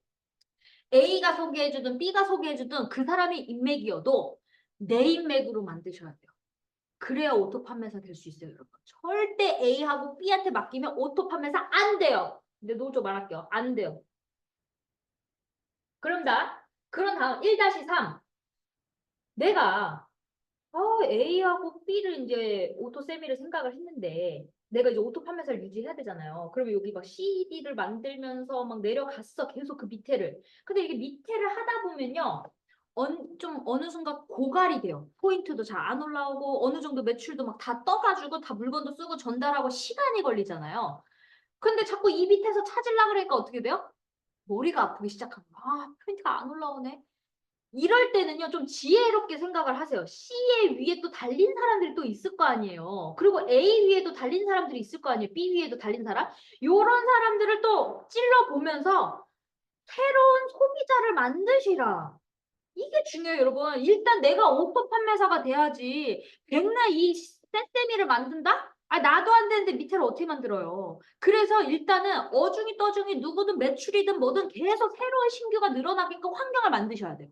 A가 소개해주든 B가 소개해주든 그 사람의 인맥이어도 내 인맥으로 만드셔야 돼요. 그래야 오토 판매사 될 수 있어요, 여러분. 절대 A하고 B한테 맡기면 오토 판매사 안 돼요. 근데 노조 말할게요. 안 돼요. 그런 다음 1-3. 내가 A하고 B를 이제 오토 세미를 생각을 했는데 내가 이제 오토 판매사를 유지해야 되잖아요. 그러면 여기 막 CD를 만들면서 막 내려갔어. 계속 그 밑에를. 근데 이게 밑에를 하다 보면요. 좀 어느 순간 고갈이 돼요. 포인트도 잘 안 올라오고 어느 정도 매출도 막 다 떠가지고 다 물건도 쓰고 전달하고 시간이 걸리잖아요. 근데 자꾸 이 밑에서 찾으려고 그러니까 어떻게 돼요? 머리가 아프기 시작하고 포인트가 안 올라오네. 이럴 때는요, 좀 지혜롭게 생각을 하세요. C의 위에 또 달린 사람들이 또 있을 거 아니에요. 그리고 A 위에도 달린 사람들이 있을 거 아니에요. B 위에도 달린 사람. 요런 사람들을 또 찔러보면서 새로운 소비자를 만드시라. 이게 중요해요, 여러분. 일단 내가 오토 판매사가 돼야지. 백날 이 쎄쎄미를 만든다? 나도 안 되는데 밑에를 어떻게 만들어요? 그래서 일단은 어중이 떠중이 누구든 매출이든 뭐든 계속 새로운 신규가 늘어나게끔 환경을 만드셔야 돼요.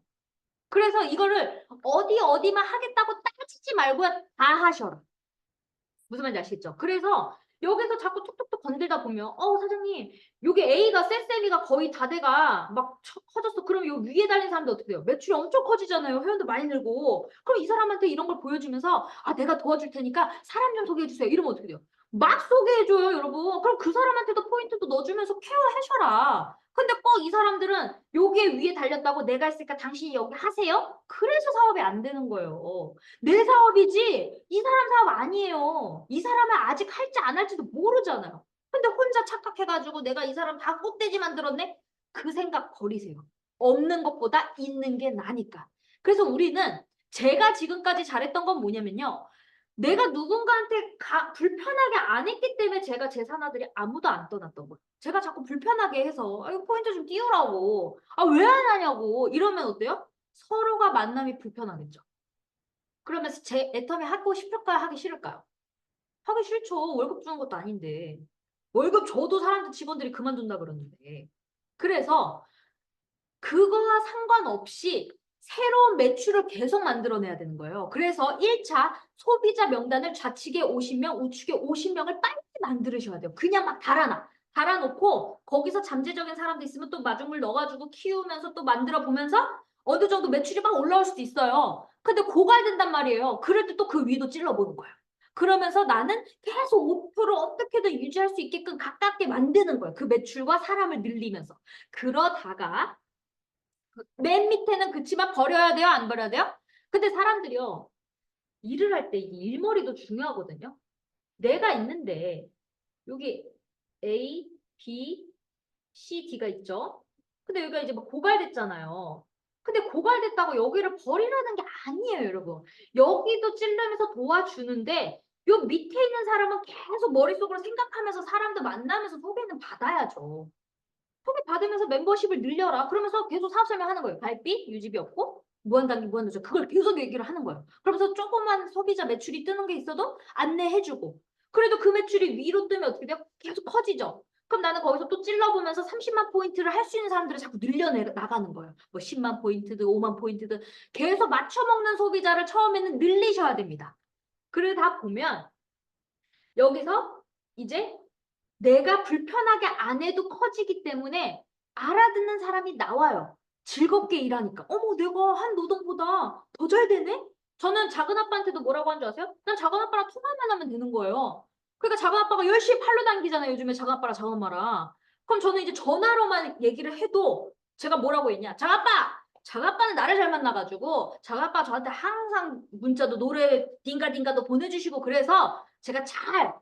그래서 이거를 어디만 하겠다고 따지지 말고 다 하셔라. 무슨 말인지 아시겠죠? 그래서 여기서 자꾸 톡톡톡 건들다 보면 사장님 요게 A가 쎄쎄미가 거의 다 돼가 막 커졌어. 그럼 요 위에 달린 사람들 어떻게 돼요? 매출이 엄청 커지잖아요. 회원도 많이 늘고. 그럼 이 사람한테 이런 걸 보여주면서 내가 도와줄 테니까 사람 좀 소개해 주세요. 이러면 어떻게 돼요? 막 소개해줘요, 여러분. 그럼 그 사람한테도 포인트도 넣어주면서 케어해줘라. 근데 꼭 이 사람들은 요게 위에 달렸다고 내가 했으니까 당신이 여기 하세요? 그래서 사업이 안 되는 거예요. 내 사업이지 이 사람 사업 아니에요. 이 사람은 아직 할지 안 할지도 모르잖아요. 근데 혼자 착각해가지고 내가 이 사람 다 꽃돼지 만들었네? 그 생각 버리세요. 없는 것보다 있는 게 나니까. 그래서 우리는 제가 지금까지 잘했던 건 뭐냐면요. 내가 누군가한테 불편하게 안 했기 때문에 제가 제 산하들이 아무도 안 떠났던 거예요. 제가 자꾸 불편하게 해서 이거 포인트 좀 띄우라고. 왜 안 하냐고. 이러면 어때요? 서로가 만남이 불편하겠죠. 그러면서 제 애터미 하고 싶을까요? 하기 싫을까요? 하기 싫죠. 월급 주는 것도 아닌데. 월급 줘도 사람들 직원들이 그만둔다 그러는데. 그래서 그거와 상관없이 새로운 매출을 계속 만들어내야 되는 거예요. 그래서 1차 소비자 명단을 좌측에 50명, 우측에 50명을 빨리 만들으셔야 돼요. 그냥 막 달아놓고 거기서 잠재적인 사람도 있으면 또 마중물 넣어가지고 키우면서 또 만들어 보면서 어느 정도 매출이 막 올라올 수도 있어요. 근데 고갈된단 말이에요. 그럴 때 또 그 위도 찔러보는 거예요. 그러면서 나는 계속 5% 어떻게든 유지할 수 있게끔 가깝게 만드는 거예요. 그 매출과 사람을 늘리면서. 그러다가 맨 밑에는 그치만 버려야 돼요? 안 버려야 돼요? 근데 사람들이요. 일을 할 때 이게 일머리도 중요하거든요. 내가 있는데 여기 A, B, C, D가 있죠. 근데 여기가 이제 막 고갈됐잖아요. 근데 고갈됐다고 여기를 버리라는 게 아니에요, 여러분. 여기도 찔르면서 도와주는데 요 밑에 있는 사람은 계속 머릿속으로 생각하면서 사람들 만나면서 소개는 받아야죠. 소개 받으면서 멤버십을 늘려라. 그러면서 계속 사업 설명하는 거예요. 발비, 유지비 없고 무한단기, 무한누적. 그걸 계속 얘기를 하는 거예요. 그러면서 조그만 소비자 매출이 뜨는 게 있어도 안내해주고. 그래도 그 매출이 위로 뜨면 어떻게 돼요? 계속 커지죠. 그럼 나는 거기서 또 찔러보면서 30만 포인트를 할 수 있는 사람들을 자꾸 나가는 거예요. 뭐 10만 포인트든 5만 포인트든 계속 맞춰먹는 소비자를 처음에는 늘리셔야 됩니다. 그러다 보면 여기서 이제 내가 불편하게 안 해도 커지기 때문에 알아듣는 사람이 나와요. 즐겁게 일하니까. 어머, 내가 한 노동보다 더 잘 되네? 저는 작은 아빠한테도 뭐라고 한 줄 아세요? 난 작은 아빠랑 통화만 하면 되는 거예요. 그러니까 작은 아빠가 열심히 팔로 당기잖아요. 요즘에 작은 아빠랑 작은 엄마랑. 그럼 저는 이제 전화로만 얘기를 해도 제가 뭐라고 했냐? 작은 아빠! 자가빠는 나를 잘 만나가지고 자가빠 저한테 항상 문자도 노래 딩가딩가도 보내주시고 그래서 제가 잘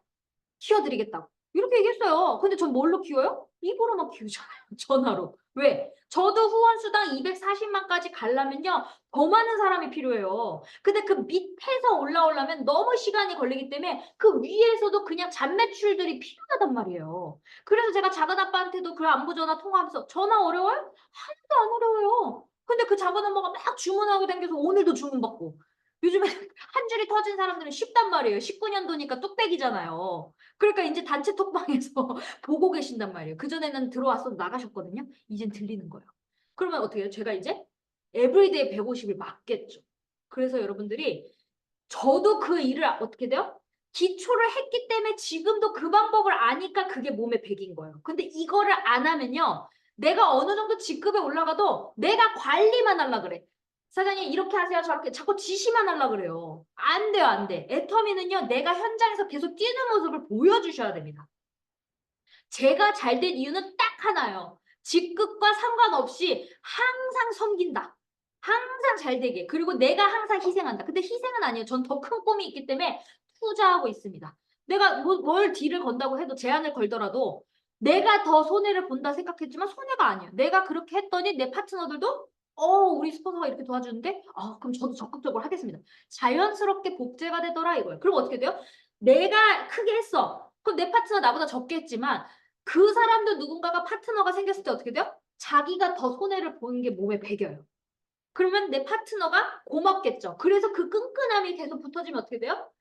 키워드리겠다고 이렇게 얘기했어요. 근데 전 뭘로 키워요? 입으로만 키우잖아요. 전화로. 왜? 저도 후원수당 240만까지 가려면요. 더 많은 사람이 필요해요. 근데 그 밑에서 올라오려면 너무 시간이 걸리기 때문에 그 위에서도 그냥 잔매출들이 필요하단 말이에요. 그래서 제가 작은 아빠한테도 그 안부전화 통화하면서 전화 어려워요? 하나도 안 어려워요. 근데 그 작은 엄마가 막 주문하고 다녀서 오늘도 주문받고. 요즘에 한 줄이 터진 사람들은 쉽단 말이에요. 19년도니까 뚝배기잖아요. 그러니까 이제 단체 톡방에서 보고 계신단 말이에요. 그전에는 들어왔어도 나가셨거든요. 이젠 들리는 거예요. 그러면 어떻게 해요? 제가 이제 에브리데이 150을 맞겠죠. 그래서 여러분들이 저도 그 일을 어떻게 돼요? 기초를 했기 때문에 지금도 그 방법을 아니까 그게 몸에 배긴 거예요. 근데 이거를 안 하면요. 내가 어느 정도 직급에 올라가도 내가 관리만 하려 그래. 사장님 이렇게 하세요 저렇게 자꾸 지시만 하려 그래요. 안 돼요 안 돼. 애터미는요 내가 현장에서 계속 뛰는 모습을 보여주셔야 됩니다. 제가 잘 된 이유는 딱 하나예요. 직급과 상관없이 항상 섬긴다. 항상 잘 되게. 그리고 내가 항상 희생한다. 근데 희생은 아니에요. 전 더 큰 꿈이 있기 때문에 투자하고 있습니다. 내가 뭘 딜을 건다고 해도 제안을 걸더라도 내가 더 손해를 본다 생각했지만 손해가 아니에요. 내가 그렇게 했더니 내 파트너들도 우리 스폰서가 이렇게 도와주는데 그럼 저도 적극적으로 하겠습니다. 자연스럽게 복제가 되더라 이거예요. 그럼 어떻게 돼요? 내가 크게 했어. 그럼 내 파트너 나보다 적게 했지만 그 사람도 누군가가 파트너가 생겼을 때 어떻게 돼요? 자기가 더 손해를 보는 게 몸에 배겨요. 그러면 내 파트너가 고맙겠죠. 그래서 그 끈끈함이 계속 붙어지면 어떻게 돼요?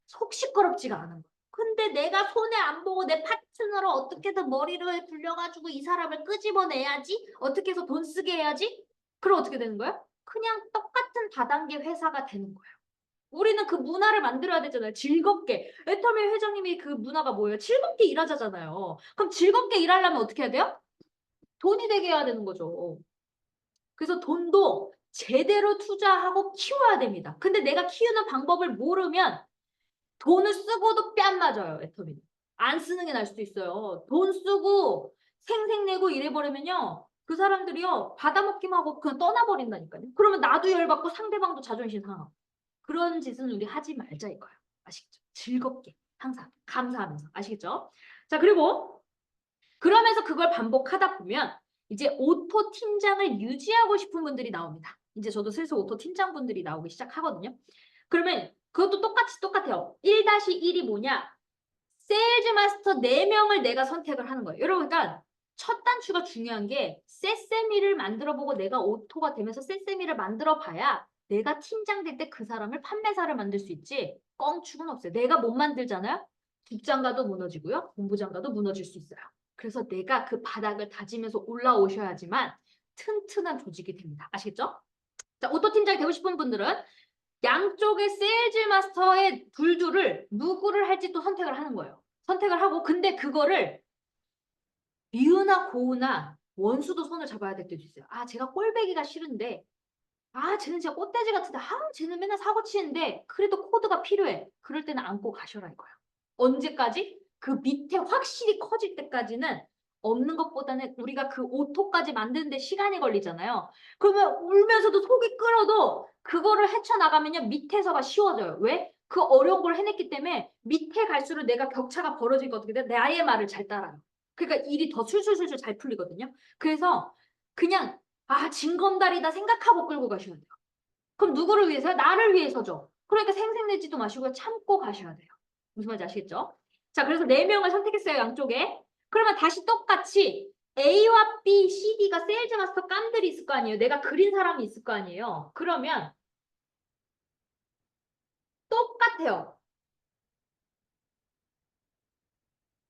속 시끄럽지가 않은 거예요. 근데 내가 손해 안 보고 내 파트너로 어떻게든 머리를 굴려가지고 이 사람을 끄집어내야지? 어떻게 해서 돈 쓰게 해야지? 그럼 어떻게 되는 거예요? 그냥 똑같은 다단계 회사가 되는 거예요. 우리는 그 문화를 만들어야 되잖아요. 즐겁게. 애터미 회장님이 그 문화가 뭐예요? 즐겁게 일하자잖아요. 그럼 즐겁게 일하려면 어떻게 해야 돼요? 돈이 되게 해야 되는 거죠. 그래서 돈도 제대로 투자하고 키워야 됩니다. 근데 내가 키우는 방법을 모르면 돈을 쓰고도 뺨 맞아요. 애터미는. 안 쓰는 게 나을 수도 있어요. 돈 쓰고 생색내고 이래버리면요. 그 사람들이요. 받아먹기만 하고 그냥 떠나버린다니까요. 그러면 나도 열받고 상대방도 자존심 상하고. 그런 짓은 우리 하지 말자 이거예요. 아시겠죠? 즐겁게 항상 감사하면서 아시겠죠? 자 그리고 그러면서 그걸 반복하다 보면 이제 오토 팀장을 유지하고 싶은 분들이 나옵니다. 이제 저도 슬슬 오토 팀장분들이 나오기 시작하거든요. 그러면 그것도 똑같아요. 1-1이 뭐냐? 세일즈 마스터 4명을 내가 선택을 하는 거예요. 여러분 그러니까 첫 단추가 중요한 게 세세미를 만들어보고 내가 오토가 되면서 세세미를 만들어봐야 내가 팀장 될 때 그 사람을 판매사를 만들 수 있지 껑축은 없어요. 내가 못 만들잖아요. 국장가도 무너지고요. 본부장가도 무너질 수 있어요. 그래서 내가 그 바닥을 다지면서 올라오셔야지만 튼튼한 조직이 됩니다. 아시겠죠? 자, 오토 팀장이 되고 싶은 분들은 양쪽의 세일즈 마스터의 둘을 누구를 할지 또 선택을 하는 거예요. 선택을 하고 근데 그거를 미우나 고우나 원수도 손을 잡아야 될 때도 있어요. 제가 꼴배기가 싫은데 쟤는 진짜 꽃돼지 같은데 쟤는 맨날 사고 치는데 그래도 코드가 필요해. 그럴 때는 안고 가셔라 이거예요. 언제까지? 그 밑에 확실히 커질 때까지는 없는 것보다는 우리가 그 오토까지 만드는데 시간이 걸리잖아요. 그러면 울면서도 속이 끓어도 그거를 헤쳐나가면요. 밑에서가 쉬워져요. 왜? 그 어려운 걸 해냈기 때문에 밑에 갈수록 내가 격차가 벌어지니까 어떻게 돼? 나의 말을 잘 따라요. 그러니까 일이 더 술술술술 잘 풀리거든요. 그래서 그냥 징검다리다 생각하고 끌고 가셔야 돼요. 그럼 누구를 위해서요? 나를 위해서죠. 그러니까 생색내지도 마시고 참고 가셔야 돼요. 무슨 말인지 아시겠죠? 자, 그래서 4명을 선택했어요, 양쪽에. 그러면 다시 똑같이 A와 B, C, D가 세일즈 마스터 깜들이 있을 거 아니에요. 내가 그린 사람이 있을 거 아니에요. 그러면 똑같아요.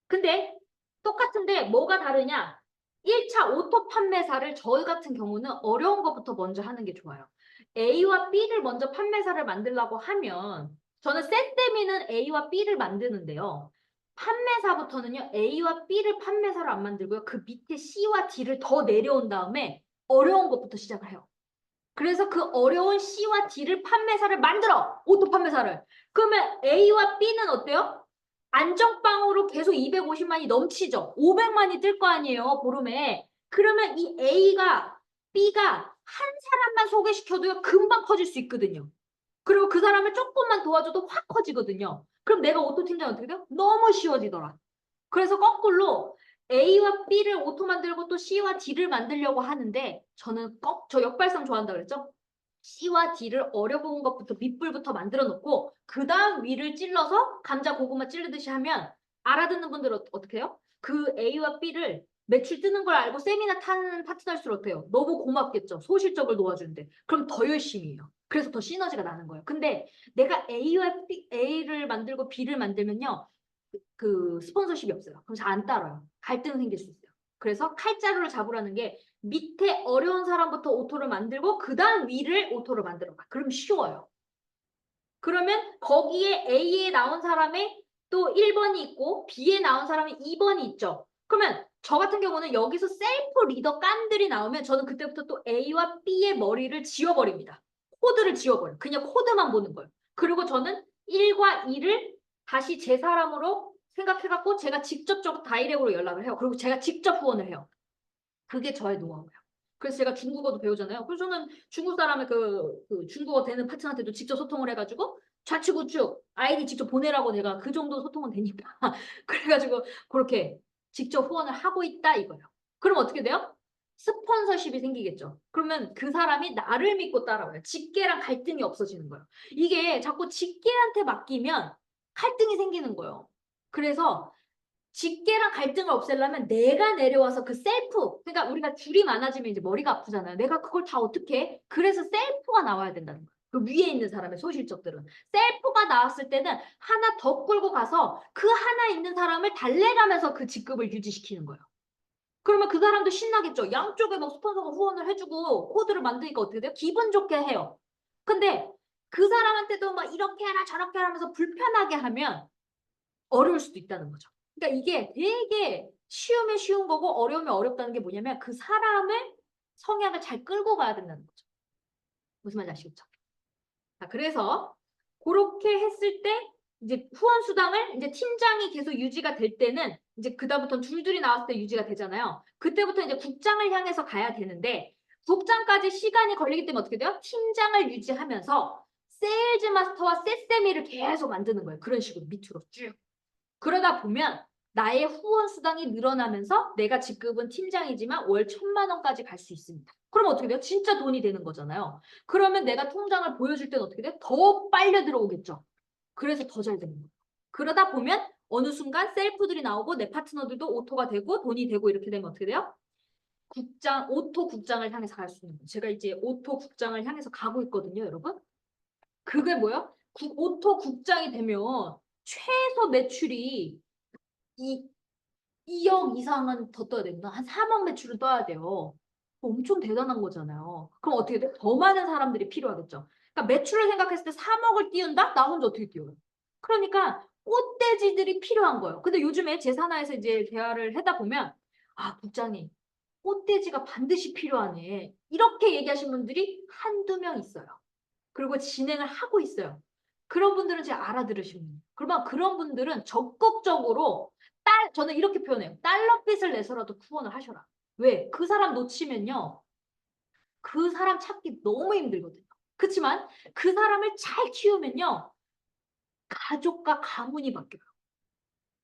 근데 똑같은데 뭐가 다르냐? 1차 오토 판매사를 저 같은 경우는 어려운 것부터 먼저 하는 게 좋아요. A와 B를 먼저 판매사를 만들려고 하면 저는 셋데미는 A와 B를 만드는데요. 판매사부터는요. A와 B를 판매사로 안 만들고요. 그 밑에 C와 D를 더 내려온 다음에 어려운 것부터 시작을 해요. 그래서 그 어려운 C와 D를 판매사를 만들어. 오토 판매사를. 그러면 A와 B는 어때요? 안정빵으로 계속 250만이 넘치죠. 500만이 뜰 거 아니에요. 보름에. 그러면 이 A가 B가 한 사람만 소개시켜도요, 금방 커질 수 있거든요. 그리고 그 사람을 조금만 도와줘도 확 커지거든요. 그럼 내가 오토 팀장이 어떻게 돼요? 너무 쉬워지더라. 그래서 거꾸로 A와 B를 오토 만들고 또 C와 D를 만들려고 하는데 저는 저 역발상 좋아한다 그랬죠? C와 D를 어려운 것부터 밑불부터 만들어 놓고 그 다음 위를 찔러서 감자 고구마 찌르듯이 하면 알아듣는 분들은 어떻게 해요? 그 A와 B를 매출 뜨는 걸 알고 세미나 타는 파트너일수록 어때요? 너무 고맙겠죠. 소실적을 도와주는데. 그럼 더 열심히 해요. 그래서 더 시너지가 나는 거예요. 근데 내가 A를 만들고 B를 만들면요. 그 스폰서십이 없어요. 그럼 잘 안 따라요. 갈등 생길 수 있어요. 그래서 칼자루를 잡으라는 게 밑에 어려운 사람부터 오토를 만들고 그 다음 위를 오토로 만들어가. 그럼 쉬워요. 그러면 거기에 A에 나온 사람의 또 1번이 있고 B에 나온 사람이 2번이 있죠. 그러면 저 같은 경우는 여기서 셀프 리더 깐들이 나오면 저는 그때부터 또 A와 B의 머리를 지워버립니다. 코드를 지워버려요. 그냥 코드만 보는 거예요. 그리고 저는 1과 2를 다시 제 사람으로 생각해갖고 제가 직접적으로 다이렉트로 연락을 해요. 그리고 제가 직접 후원을 해요. 그게 저의 노하우예요. 그래서 제가 중국어도 배우잖아요. 그래서 저는 중국 사람의 그 중국어 되는 파트너한테도 직접 소통을 해가지고 좌측 우측 아이디 직접 보내라고 내가 그 정도 소통은 되니까 그래가지고 그렇게 직접 후원을 하고 있다 이거예요. 그럼 어떻게 돼요? 스폰서십이 생기겠죠. 그러면 그 사람이 나를 믿고 따라와요. 직계랑 갈등이 없어지는 거예요. 이게 자꾸 직계한테 맡기면 갈등이 생기는 거예요. 그래서 직계랑 갈등을 없애려면 내가 내려와서 그 셀프, 그러니까 우리가 줄이 많아지면 이제 머리가 아프잖아요. 내가 그걸 다 어떻게 해? 그래서 셀프가 나와야 된다는 거예요. 그 위에 있는 사람의 소실적들은. 셀프가 나왔을 때는 하나 더 끌고 가서 그 하나 있는 사람을 달래가면서 그 직급을 유지시키는 거예요. 그러면 그 사람도 신나겠죠. 양쪽에 막 스폰서가 후원을 해주고 코드를 만드니까 어떻게 돼요? 기분 좋게 해요. 근데 그 사람한테도 막 이렇게 해라 저렇게 하면서 불편하게 하면 어려울 수도 있다는 거죠. 그러니까 이게 되게 쉬우면 쉬운 거고 어려우면 어렵다는 게 뭐냐면 그 사람의 성향을 잘 끌고 가야 된다는 거죠. 무슨 말인지 아시겠죠? 자, 그래서 그렇게 했을 때 이제 후원 수당을 이제 팀장이 계속 유지가 될 때는 이제 그다음부터는 둘둘이 나왔을 때 유지가 되잖아요. 그때부터 이제 국장을 향해서 가야 되는데 국장까지 시간이 걸리기 때문에 어떻게 돼요? 팀장을 유지하면서 세일즈 마스터와 세세미를 계속 만드는 거예요. 그런 식으로 밑으로 쭉. 그러다 보면 나의 후원 수당이 늘어나면서 내가 직급은 팀장이지만 월 1,000만 원까지 갈 수 있습니다. 그럼 어떻게 돼요? 진짜 돈이 되는 거잖아요. 그러면 내가 통장을 보여줄 때는 어떻게 돼요? 더 빨려 들어오겠죠. 그래서 더 잘 되는 거예요. 그러다 보면 어느 순간 셀프들이 나오고 내 파트너들도 오토가 되고 돈이 되고 이렇게 되면 어떻게 돼요? 오토 국장을 향해서 갈 수 있는 거예요. 제가 이제 오토 국장을 향해서 가고 있거든요, 여러분. 그게 뭐예요? 오토 국장이 되면 최소 매출이 2억 이상은 더 떠야 된다. 한 3억 매출은 떠야 돼요. 엄청 대단한 거잖아요. 그럼 어떻게 돼? 더 많은 사람들이 필요하겠죠. 그러니까 매출을 생각했을 때 3억을 띄운다? 나 혼자 어떻게 띄워요? 그러니까 꽃돼지들이 필요한 거예요. 근데 요즘에 제 산하에서 이제 대화를 하다 보면 아, 국장님, 꽃돼지가 반드시 필요하네. 이렇게 얘기하신 분들이 한두 명 있어요. 그리고 진행을 하고 있어요. 그런 분들은 제가 알아들으시면 돼요. 그러면 그런 분들은 적극적으로 저는 이렇게 표현해요. 달러빚을 내서라도 후원을 하셔라. 왜? 그 사람 놓치면요. 그 사람 찾기 너무 힘들거든요. 그렇지만 그 사람을 잘 키우면요. 가족과 가문이 바뀌어요.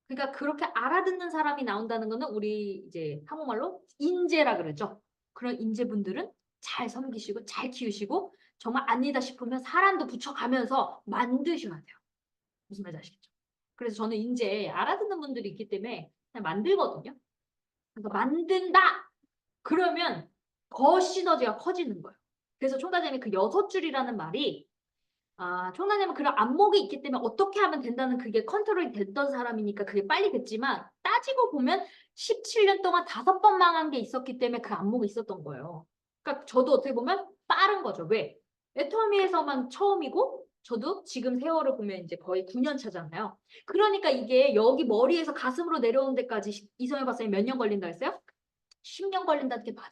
그러니까 그렇게 알아듣는 사람이 나온다는 거는 우리 이제 한국말로 인재라 그러죠. 그런 인재분들은 잘 섬기시고 잘 키우시고 정말 아니다 싶으면 사람도 붙여가면서 만드셔야 돼요. 무슨 말인지 아시겠죠? 그래서 저는 이제 알아듣는 분들이 있기 때문에 그냥 만들거든요. 그러니까 만든다! 그러면 더 시너지가 커지는 거예요. 그래서 총단장님이 그 6줄이라는 말이 총장님은 그런 안목이 있기 때문에 어떻게 하면 된다는 그게 컨트롤이 됐던 사람이니까 그게 빨리 됐지만 따지고 보면 17년 동안 5번 망한 게 있었기 때문에 그 안목이 있었던 거예요. 그러니까 저도 어떻게 보면 빠른 거죠. 왜? 애터미에서만 처음이고 저도 지금 세월을 보면 이제 거의 9년 차잖아요. 그러니까 이게 여기 머리에서 가슴으로 내려오는 데까지 이성현 박사님 몇 년 걸린다 했어요? 10년 걸린다는 게 맞아요.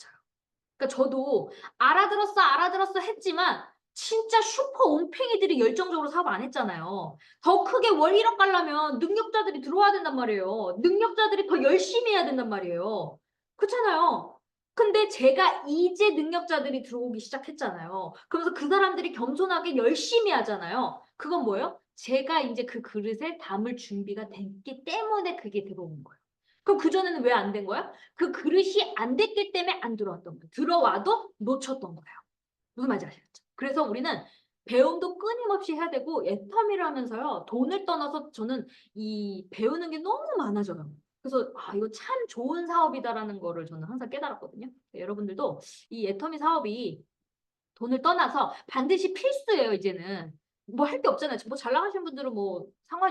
그러니까 저도 알아들었어 했지만 진짜 슈퍼 온팽이들이 열정적으로 사업 안 했잖아요. 더 크게 월 1억 가려면 능력자들이 들어와야 된단 말이에요. 능력자들이 더 열심히 해야 된단 말이에요. 그렇잖아요. 근데 제가 이제 능력자들이 들어오기 시작했잖아요. 그러면서 그 사람들이 겸손하게 열심히 하잖아요. 그건 뭐예요? 제가 이제 그 그릇에 담을 준비가 됐기 때문에 그게 들어온 거예요. 그럼 그전에는 왜 안 된 거야? 그 그릇이 안 됐기 때문에 안 들어왔던 거예요. 들어와도 놓쳤던 거예요. 무슨 말인지 아시겠죠? 그래서 우리는 배움도 끊임없이 해야 되고 애터미를 하면서요. 돈을 떠나서 저는 이 배우는 게 너무 많아져요. 그래서 아 이거 참 좋은 사업이다라는 거를 저는 항상 깨달았거든요. 여러분들도 이 애터미 사업이 돈을 떠나서 반드시 필수예요, 이제는. 뭐 할 게 없잖아요. 뭐 잘 나가시는 분들은 뭐 상관이